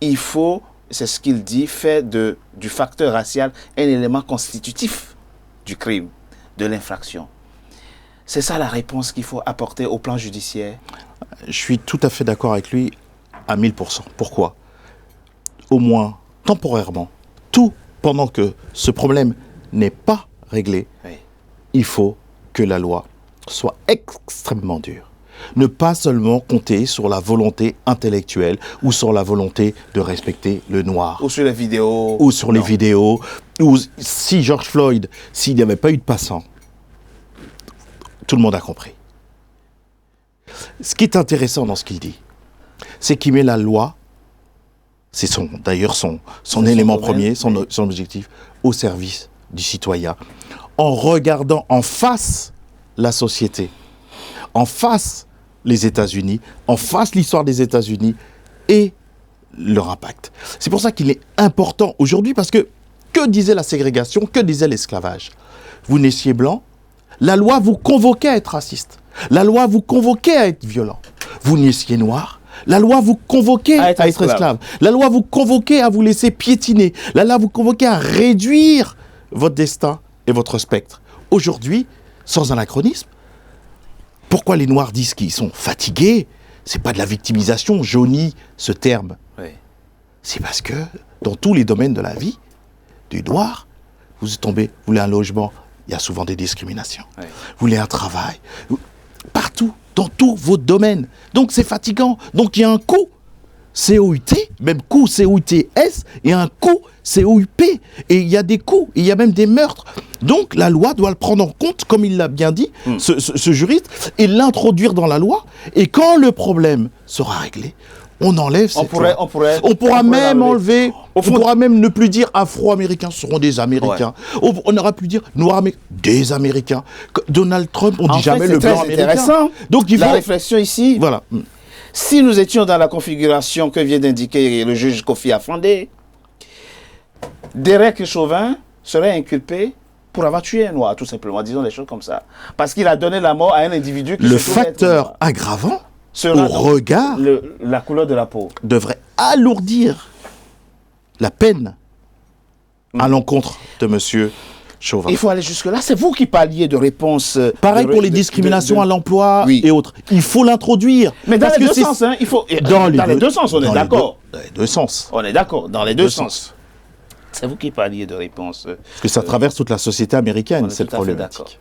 [SPEAKER 1] il faut, c'est ce qu'il dit, faire du facteur racial un élément constitutif du crime, de l'infraction. C'est ça la réponse qu'il faut apporter au plan judiciaire.
[SPEAKER 3] Je suis tout à fait d'accord avec lui à 1000%. Pourquoi ? Au moins temporairement, tout pendant que ce problème n'est pas réglé, oui, il faut que la loi soit extrêmement dur. Ne pas seulement compter sur la volonté intellectuelle ou sur la volonté de respecter le noir.
[SPEAKER 1] Ou sur les vidéos.
[SPEAKER 3] Ou sur les vidéos. Ou si George Floyd, s'il n'y avait pas eu de passant, tout le monde a compris. Ce qui est intéressant dans ce qu'il dit, c'est qu'il met la loi, c'est d'ailleurs son élément premier, son objectif, au service du citoyen, en regardant en face la société, en face les États-Unis, en face l'histoire des États-Unis et leur impact. C'est pour ça qu'il est important aujourd'hui, parce que disait la ségrégation, que disait l'esclavage? Vous naissiez blanc, la loi vous convoquait à être raciste, la loi vous convoquait à être violent. Vous naissiez noir, la loi vous convoquait à être esclave. La loi vous convoquait à vous laisser piétiner. La loi vous convoquait à réduire votre destin et votre spectre. Aujourd'hui, sans anachronisme, pourquoi les Noirs disent qu'ils sont fatigués? C'est pas de la victimisation, jaunie ce terme.
[SPEAKER 1] Oui.
[SPEAKER 3] C'est parce que dans tous les domaines de la vie, du noir, vous tombez, vous voulez un logement, il y a souvent des discriminations.
[SPEAKER 1] Oui.
[SPEAKER 3] Vous voulez un travail, partout, dans tous vos domaines. Donc c'est fatigant. Donc il y a un coût COUT, même coût COUTS, et un coût COUP. Et il y a des coûts, il y a même des meurtres. Donc la loi doit le prendre en compte, comme il l'a bien dit, ce juriste, et l'introduire dans la loi. Et quand le problème sera réglé, on enlève cette loi. On pourra même enlever, on pourra même ne plus dire Afro-Américains, ce seront des Américains. Ouais. On n'aura plus dire Noirs-Américains, des Américains. Donald Trump, on ne dit jamais le blanc américain.
[SPEAKER 1] Intéressant.
[SPEAKER 3] Donc il faut...
[SPEAKER 1] La réflexion ici,
[SPEAKER 3] voilà.
[SPEAKER 1] Si nous étions dans la configuration que vient d'indiquer le juge Kofi Afandé, Derek Chauvin serait inculpé pour avoir tué un noir, tout simplement, disons des choses comme ça. Parce qu'il a donné la mort à un individu qui...
[SPEAKER 3] Le facteur aggravant
[SPEAKER 1] sera
[SPEAKER 3] au regard
[SPEAKER 1] la couleur de la peau
[SPEAKER 3] devrait alourdir la peine à l'encontre de monsieur Chauvin.
[SPEAKER 1] Il faut aller jusque-là. C'est vous qui parliez de réponse...
[SPEAKER 3] Pareil pour les discriminations à l'emploi et autres. Il faut l'introduire.
[SPEAKER 1] Mais dans les deux sens, hein, il faut... Dans les deux sens, on est d'accord.
[SPEAKER 3] Dans les deux sens.
[SPEAKER 1] On est d'accord, dans les deux sens. C'est vous qui parliez de réponse...
[SPEAKER 3] Parce que ça traverse toute la société américaine, cette problématique.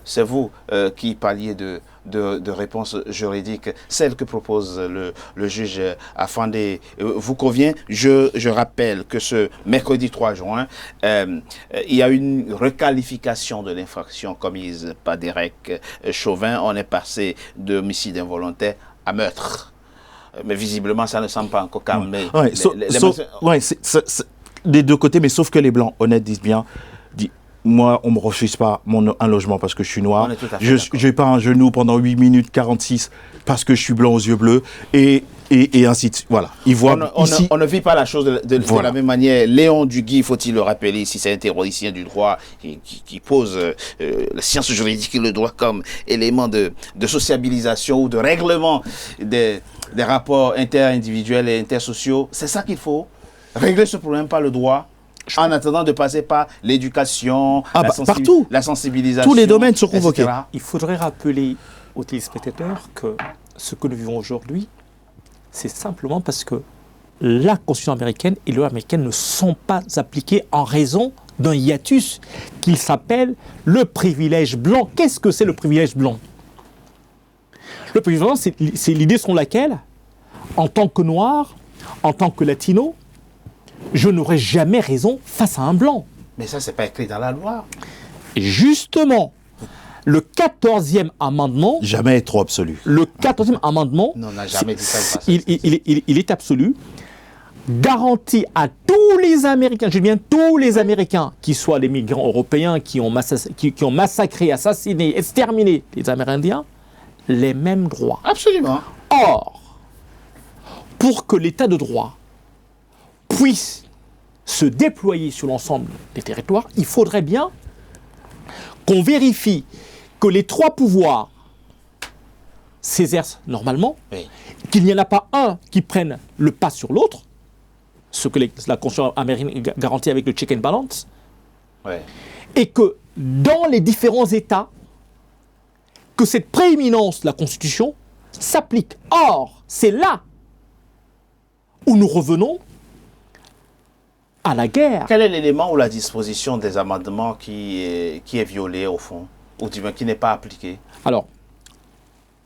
[SPEAKER 1] C'est vous qui parliez de réponse juridique, celle que propose le juge Afandé vous convient. Je rappelle que ce mercredi 3 juin, il y a une requalification de l'infraction commise par Derek Chauvin. On est passé d'homicide involontaire à meurtre. Mais visiblement, ça ne semble pas encore calmé.
[SPEAKER 3] Des deux côtés, mais sauf que les Blancs, honnêtes, disent bien... Moi, on ne me refuse pas un logement parce que je suis noir. Je n'ai pas un genou pendant 8 minutes 46 parce que je suis blanc aux yeux bleus. Et ainsi de suite. Voilà.
[SPEAKER 1] On ne vit pas la chose de la même manière. Léon Duguy, faut-il le rappeler, si c'est un théoricien du droit qui pose la science juridique et le droit comme élément de sociabilisation ou de règlement des rapports inter-individuels et intersociaux. C'est ça qu'il faut. Régler ce problème par le droit. En attendant de passer par l'éducation, la sensibilisation.
[SPEAKER 3] Tous les domaines sont convoqués.
[SPEAKER 4] Etc. Il faudrait rappeler aux téléspectateurs que ce que nous vivons aujourd'hui, c'est simplement parce que la Constitution américaine et la loi américaine ne sont pas appliquées en raison d'un hiatus qu'il s'appelle le privilège blanc. Qu'est-ce que c'est le privilège blanc? Le privilège blanc, c'est l'idée selon laquelle, en tant que noir, en tant que latino, je n'aurais jamais raison face à un blanc.
[SPEAKER 1] Mais ça, c'est pas écrit dans la loi.
[SPEAKER 4] Et justement, le 14e amendement...
[SPEAKER 3] Jamais est trop absolu.
[SPEAKER 4] Le 14e amendement...
[SPEAKER 1] Non, on n'a jamais dit ça.
[SPEAKER 4] Il est absolu. Garantit à tous les Américains, je dis bien tous les Américains, qui soient les migrants européens qui ont massacré, assassiné, exterminé les Amérindiens, les mêmes droits.
[SPEAKER 1] Absolument.
[SPEAKER 4] Or, pour que l'état de droit puisse se déployer sur l'ensemble des territoires, il faudrait bien qu'on vérifie que les trois pouvoirs s'exercent normalement, qu'il n'y en a pas un qui prenne le pas sur l'autre, ce que la Constitution américaine garantit avec le check and balance, et que dans les différents États, que cette prééminence de la Constitution s'applique. Or, c'est là où nous revenons à la guerre.
[SPEAKER 1] Quel est l'élément ou la disposition des amendements qui est violée au fond? ou du moins qui n'est pas appliqué,
[SPEAKER 4] Alors,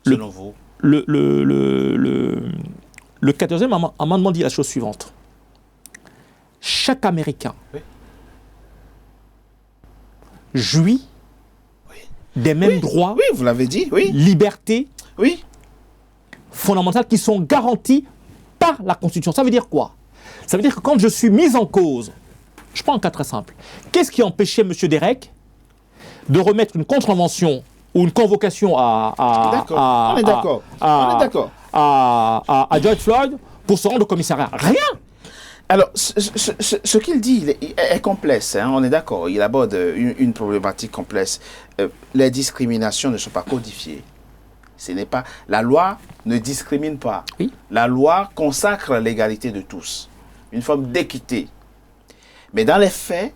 [SPEAKER 1] selon vous?
[SPEAKER 4] le 14e amendement dit la chose suivante. Chaque Américain jouit des mêmes droits,
[SPEAKER 1] Oui, vous l'avez dit, oui.
[SPEAKER 4] libertés
[SPEAKER 1] Oui.
[SPEAKER 4] fondamentales qui sont garanties par la Constitution. Ça veut dire quoi? Ça veut dire que quand je suis mis en cause, je prends un cas très simple. Qu'est-ce qui empêchait M. Derek de remettre une contravention ou une convocation
[SPEAKER 1] On est d'accord.
[SPEAKER 4] à George Floyd pour se rendre au commissariat? Rien.
[SPEAKER 1] Alors, ce qu'il dit est complexe, hein, on est d'accord. Il aborde une problématique complexe. Les discriminations ne sont pas codifiées. Ce n'est pas, la loi ne discrimine pas.
[SPEAKER 4] Oui.
[SPEAKER 1] La loi consacre l'égalité de tous, une forme d'équité. Mais dans les faits,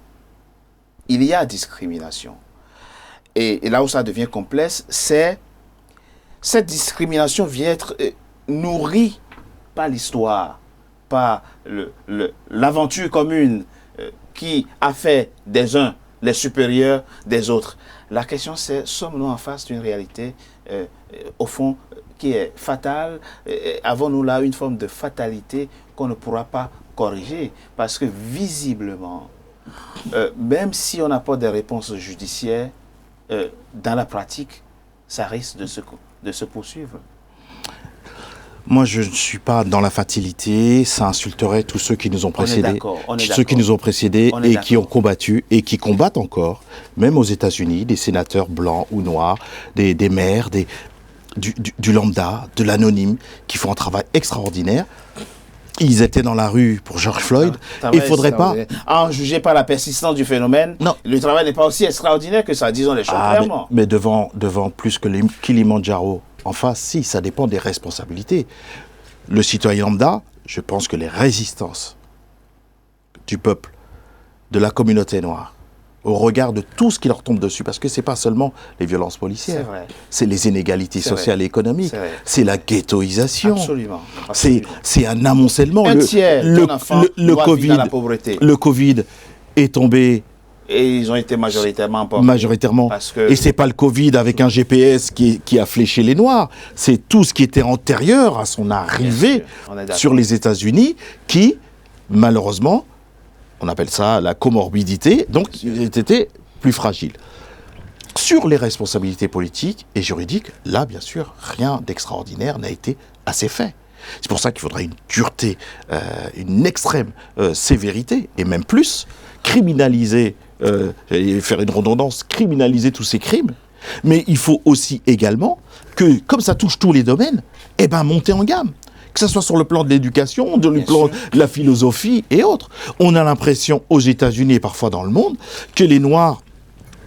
[SPEAKER 1] il y a discrimination. Et là où ça devient complexe, c'est cette discrimination vient être nourrie par l'histoire, par l'aventure commune qui a fait des uns les supérieurs des autres. La question c'est, sommes-nous en face d'une réalité, au fond, qui est fatale? Avons-nous là une forme de fatalité qu'on ne pourra pas corriger? Parce que visiblement, même si on apporte des réponses judiciaires, dans la pratique, ça risque de se poursuivre.
[SPEAKER 3] Moi, je ne suis pas dans la facilité. Ça insulterait tous ceux qui nous ont précédés, et qui ont combattu et qui combattent encore, même aux États-Unis, des sénateurs blancs ou noirs, des maires, du lambda, de l'anonyme, qui font un travail extraordinaire. Ils étaient dans la rue pour George Floyd. Il ne faudrait pas...
[SPEAKER 1] En juger par la persistance du phénomène, non. Le travail n'est pas aussi extraordinaire que ça, disons les choses clairement.
[SPEAKER 3] Mais devant plus que Kilimandjaro en face, si, ça dépend des responsabilités. Le citoyen lambda, je pense que les résistances du peuple, de la communauté noire, au regard de tout ce qui leur tombe dessus, parce que ce n'est pas seulement les violences policières, c'est les inégalités sociales et économiques, c'est la ghettoisation,
[SPEAKER 1] absolument.
[SPEAKER 3] C'est un amoncellement.
[SPEAKER 1] Le
[SPEAKER 3] Covid est tombé.
[SPEAKER 1] Et ils ont été majoritairement emportés.
[SPEAKER 3] Majoritairement. Et ce n'est pas le Covid avec un GPS qui a fléché les Noirs. C'est tout ce qui était antérieur à son arrivée sur les États-Unis qui, malheureusement, on appelle ça la comorbidité, donc ils étaient plus fragiles. Sur les responsabilités politiques et juridiques, là, bien sûr, rien d'extraordinaire n'a été assez fait. C'est pour ça qu'il faudrait une dureté, une extrême sévérité, et même plus, criminaliser, faire une redondance, criminaliser tous ces crimes. Mais il faut aussi également que, comme ça touche tous les domaines, monter en gamme. Que ce soit sur le plan de l'éducation, le plan de la philosophie et autres. On a l'impression, aux États-Unis et parfois dans le monde, que les Noirs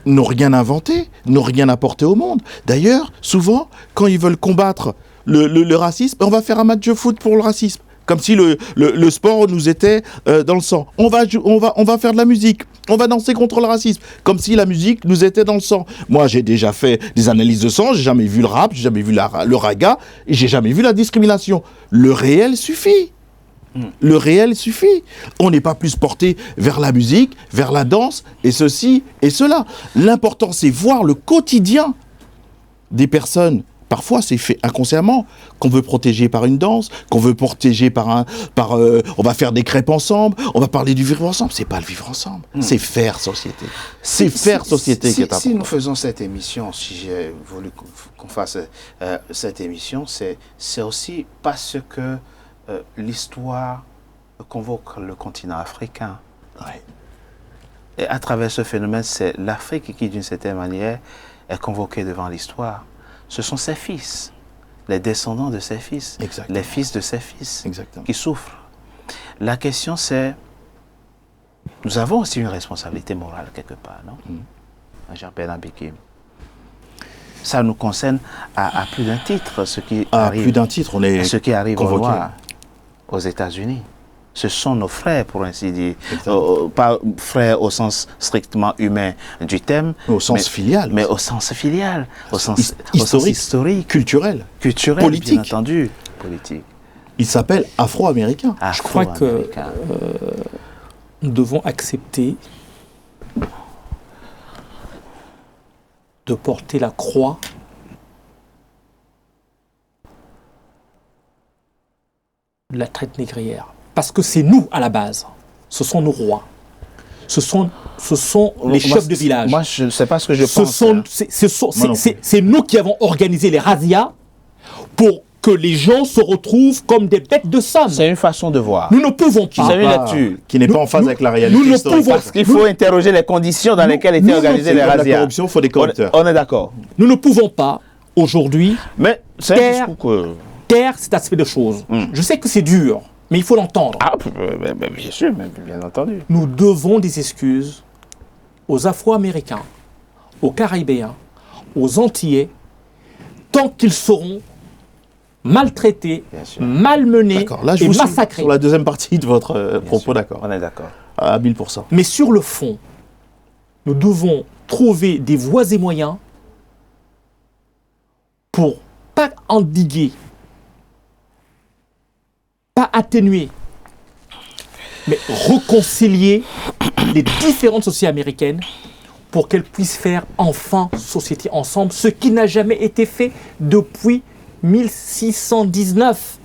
[SPEAKER 3] n'ont rien inventé, n'ont rien apporté au monde. D'ailleurs, souvent, quand ils veulent combattre le racisme, on va faire un match de foot pour le racisme. Comme si le sport nous était dans le sang. On va faire de la musique. On va danser contre le racisme. Comme si la musique nous était dans le sang. Moi, j'ai déjà fait des analyses de sang. J'ai jamais vu le rap. J'ai jamais vu le raga. Et j'ai jamais vu la discrimination. Le réel suffit. Le réel suffit. On n'est pas plus porté vers la musique, vers la danse, et ceci et cela. L'important, c'est voir le quotidien des personnes. Parfois, c'est fait inconsciemment, qu'on veut protéger par une danse, qu'on veut protéger on va faire des crêpes ensemble, on va parler du vivre ensemble. C'est pas le vivre ensemble, c'est faire société. C'est faire société qui est important.
[SPEAKER 1] Si nous faisons cette émission, si j'ai voulu qu'on fasse cette émission, c'est aussi parce que l'histoire convoque le continent africain.
[SPEAKER 3] Ouais.
[SPEAKER 1] Et à travers ce phénomène, c'est l'Afrique qui, d'une certaine manière, est convoquée devant l'histoire. Ce sont ses fils, les descendants de ses fils, les fils de ses fils qui souffrent. La question c'est, nous avons aussi une responsabilité morale quelque part, non? Jean-Bernard Békim. Ça nous concerne à plus d'un titre, ce qui arrive aux Noirs aux États-Unis. Ce sont nos frères, pour ainsi dire. Pas frères au sens strictement humain du terme.
[SPEAKER 3] Au sens filial.
[SPEAKER 1] Mais au sens filial. Au sens
[SPEAKER 3] historique, culturel, politique.
[SPEAKER 1] Bien entendu. Politique.
[SPEAKER 3] Il s'appelle Afro-Américain.
[SPEAKER 4] Je crois que nous devons accepter de porter la croix de la traite négrière. Parce que c'est nous, à la base. Ce sont nos rois. Ce sont les chefs de village.
[SPEAKER 1] Moi, je ne sais pas ce que je pense.
[SPEAKER 4] C'est nous qui avons organisé les razzias pour que les gens se retrouvent comme des bêtes de somme.
[SPEAKER 1] C'est une façon de voir.
[SPEAKER 4] Nous ne pouvons pas.
[SPEAKER 1] C'est une lecture
[SPEAKER 3] qui n'est pas en phase avec la réalité.
[SPEAKER 4] Nous ne pouvons
[SPEAKER 1] Parce qu'il faut interroger les conditions dans lesquelles étaient organisées les razzias.
[SPEAKER 3] La corruption, il faut des corrupteurs.
[SPEAKER 1] On est d'accord.
[SPEAKER 4] Nous ne pouvons pas, aujourd'hui,
[SPEAKER 1] Mais c'est un discours que...
[SPEAKER 4] taire cet aspect de choses. Je sais que c'est dur, mais il faut l'entendre.
[SPEAKER 1] Ah, bien sûr, bien entendu.
[SPEAKER 4] Nous devons des excuses aux Afro-Américains, aux Caribéens, aux Antillais, tant qu'ils seront maltraités, malmenés et massacrés.
[SPEAKER 3] Sur la deuxième partie de votre propos, d'accord.
[SPEAKER 1] On est d'accord.
[SPEAKER 3] À 1000%.
[SPEAKER 4] Mais sur le fond, nous devons trouver des voies et moyens pour pas endiguer, pas atténuer, mais réconcilier les différentes sociétés américaines pour qu'elles puissent faire enfin société ensemble, ce qui n'a jamais été fait depuis 1619.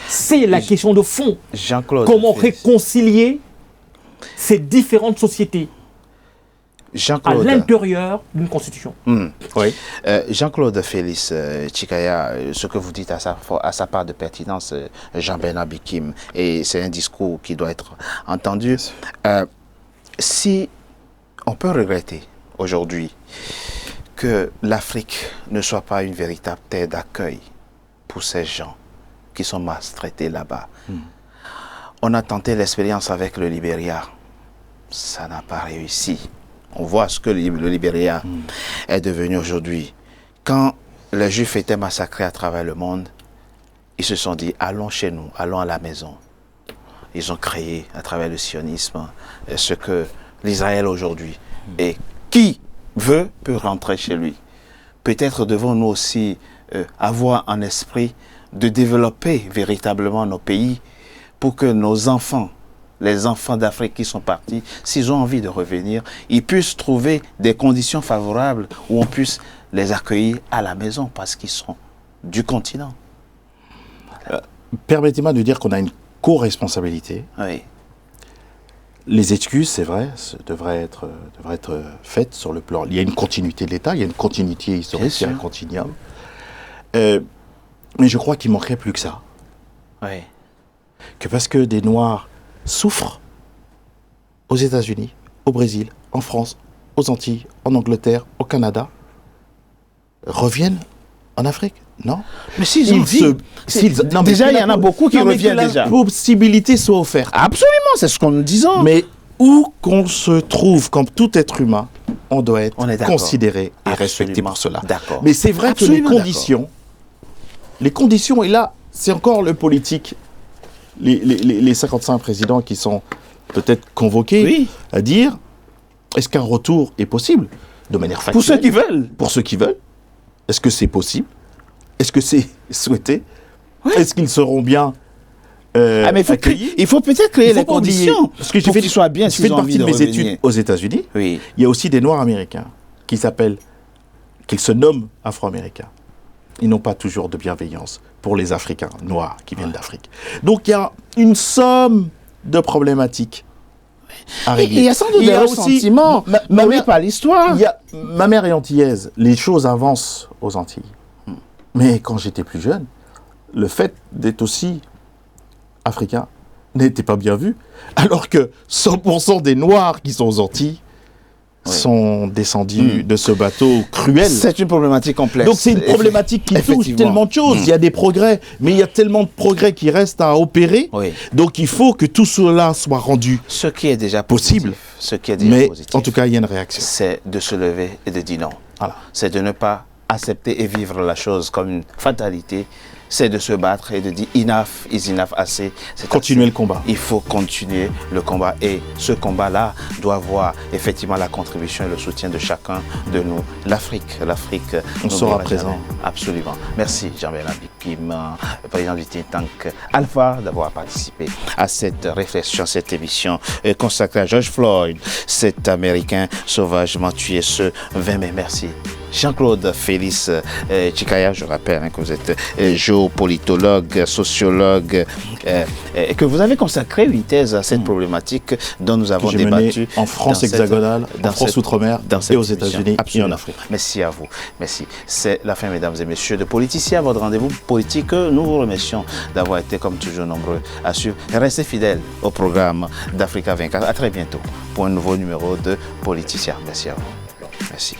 [SPEAKER 4] C'est la question de fond.
[SPEAKER 1] Jean-Claude.
[SPEAKER 4] Comment réconcilier ces différentes sociétés à l'intérieur d'une constitution.
[SPEAKER 1] Oui. Jean-Claude Félix Tchikaya, ce que vous dites à sa part de pertinence, Jean-Bernard Bikim, et c'est un discours qui doit être entendu. Si on peut regretter aujourd'hui que l'Afrique ne soit pas une véritable terre d'accueil pour ces gens qui sont maltraités là-bas. On a tenté l'expérience avec le Libéria. Ça n'a pas réussi. On voit ce que le Libéria est devenu aujourd'hui. Quand les Juifs étaient massacrés à travers le monde, ils se sont dit, allons chez nous, allons à la maison. Ils ont créé, à travers le sionisme, ce que l'Israël aujourd'hui. Et qui veut peut rentrer chez lui. Peut-être devons-nous aussi avoir en esprit de développer véritablement nos pays pour que nos enfants, les enfants d'Afrique qui sont partis, s'ils ont envie de revenir, ils puissent trouver des conditions favorables où on puisse les accueillir à la maison parce qu'ils sont du continent.
[SPEAKER 3] Permettez-moi de dire qu'on a une co-responsabilité.
[SPEAKER 1] Oui.
[SPEAKER 3] Les excuses, c'est vrai, devraient être faites sur le plan. Il y a une continuité de l'État, il y a une continuité historique, il y a un continuum. Mais je crois qu'il manquerait plus que ça.
[SPEAKER 1] Oui.
[SPEAKER 3] Que parce que des Noirs souffrent aux États-Unis, au Brésil, en France, aux Antilles, en Angleterre, au Canada, reviennent en Afrique. Non.
[SPEAKER 1] Mais s'ils ont dit... Déjà, il y en a beaucoup qui reviennent déjà.
[SPEAKER 3] La possibilité soit offerte.
[SPEAKER 1] Absolument, c'est ce qu'on nous disons.
[SPEAKER 3] Mais où qu'on se trouve comme tout être humain, on doit être considéré et respecté pour cela. Mais c'est vrai que les conditions, et là, c'est encore le politique, les 55 présidents qui sont peut-être convoqués à dire, est-ce qu'un retour est possible de manière factuelle?
[SPEAKER 1] Pour ceux qui veulent.
[SPEAKER 3] Pour ceux qui veulent. Est-ce que c'est possible? Est-ce que c'est souhaité? Est-ce qu'ils seront bien accueillis?
[SPEAKER 1] Il faut peut-être créer les conditions.
[SPEAKER 3] Parce que j'ai fait partie de mes études aux États-Unis.
[SPEAKER 1] Oui.
[SPEAKER 3] Il y a aussi des Noirs américains qu'ils se nomment Afro-Américains. Ils n'ont pas toujours de bienveillance pour les Africains noirs qui viennent d'Afrique. Donc il y a une somme de problématiques à régler.
[SPEAKER 1] Il y a sans doute des ressentiments nommés par l'histoire.
[SPEAKER 3] Ma mère est antillaise. Les choses avancent aux Antilles. Mais quand j'étais plus jeune, le fait d'être aussi africain n'était pas bien vu. Alors que 100% des Noirs qui sont aux Antilles sont descendus de ce bateau cruel.
[SPEAKER 1] C'est une problématique complexe.
[SPEAKER 3] Donc c'est une problématique qui touche tellement de choses. Il y a des progrès, mais il y a tellement de progrès qui restent à opérer. Donc il faut que tout cela soit rendu
[SPEAKER 1] ce qui est déjà
[SPEAKER 3] possible.
[SPEAKER 1] Ce qui est déjà
[SPEAKER 3] positif. En tout cas, il y a une réaction.
[SPEAKER 1] C'est de se lever et de dire non.
[SPEAKER 3] Voilà.
[SPEAKER 1] C'est de ne pas accepter et vivre la chose comme une fatalité, c'est de se battre et de dire enough is enough, assez.
[SPEAKER 3] Continuer le combat.
[SPEAKER 1] Il faut continuer le combat et ce combat-là doit avoir effectivement la contribution et le soutien de chacun de nous. L'Afrique,
[SPEAKER 3] on sera présent.
[SPEAKER 1] Absolument. Merci Jean-Bernard Bikim, président du think tank Alpha, d'avoir participé à cette réflexion, cette émission consacrée à George Floyd, cet Américain sauvagement tué ce 20 mai. Merci. Jean-Claude Félix Chikaya, je rappelle que vous êtes géopolitologue, sociologue, et que vous avez consacré une thèse à cette problématique dont nous avons débattu
[SPEAKER 3] en France hexagonale, en France outre-mer et aux États-Unis et en Afrique.
[SPEAKER 1] Merci à vous. Merci. C'est la fin, mesdames et messieurs, de Politicien, votre rendez-vous politique. Nous vous remercions d'avoir été comme toujours nombreux à suivre. Restez fidèles au programme d'Africa 24. À très bientôt pour un nouveau numéro de Politicien. Merci à vous. Merci.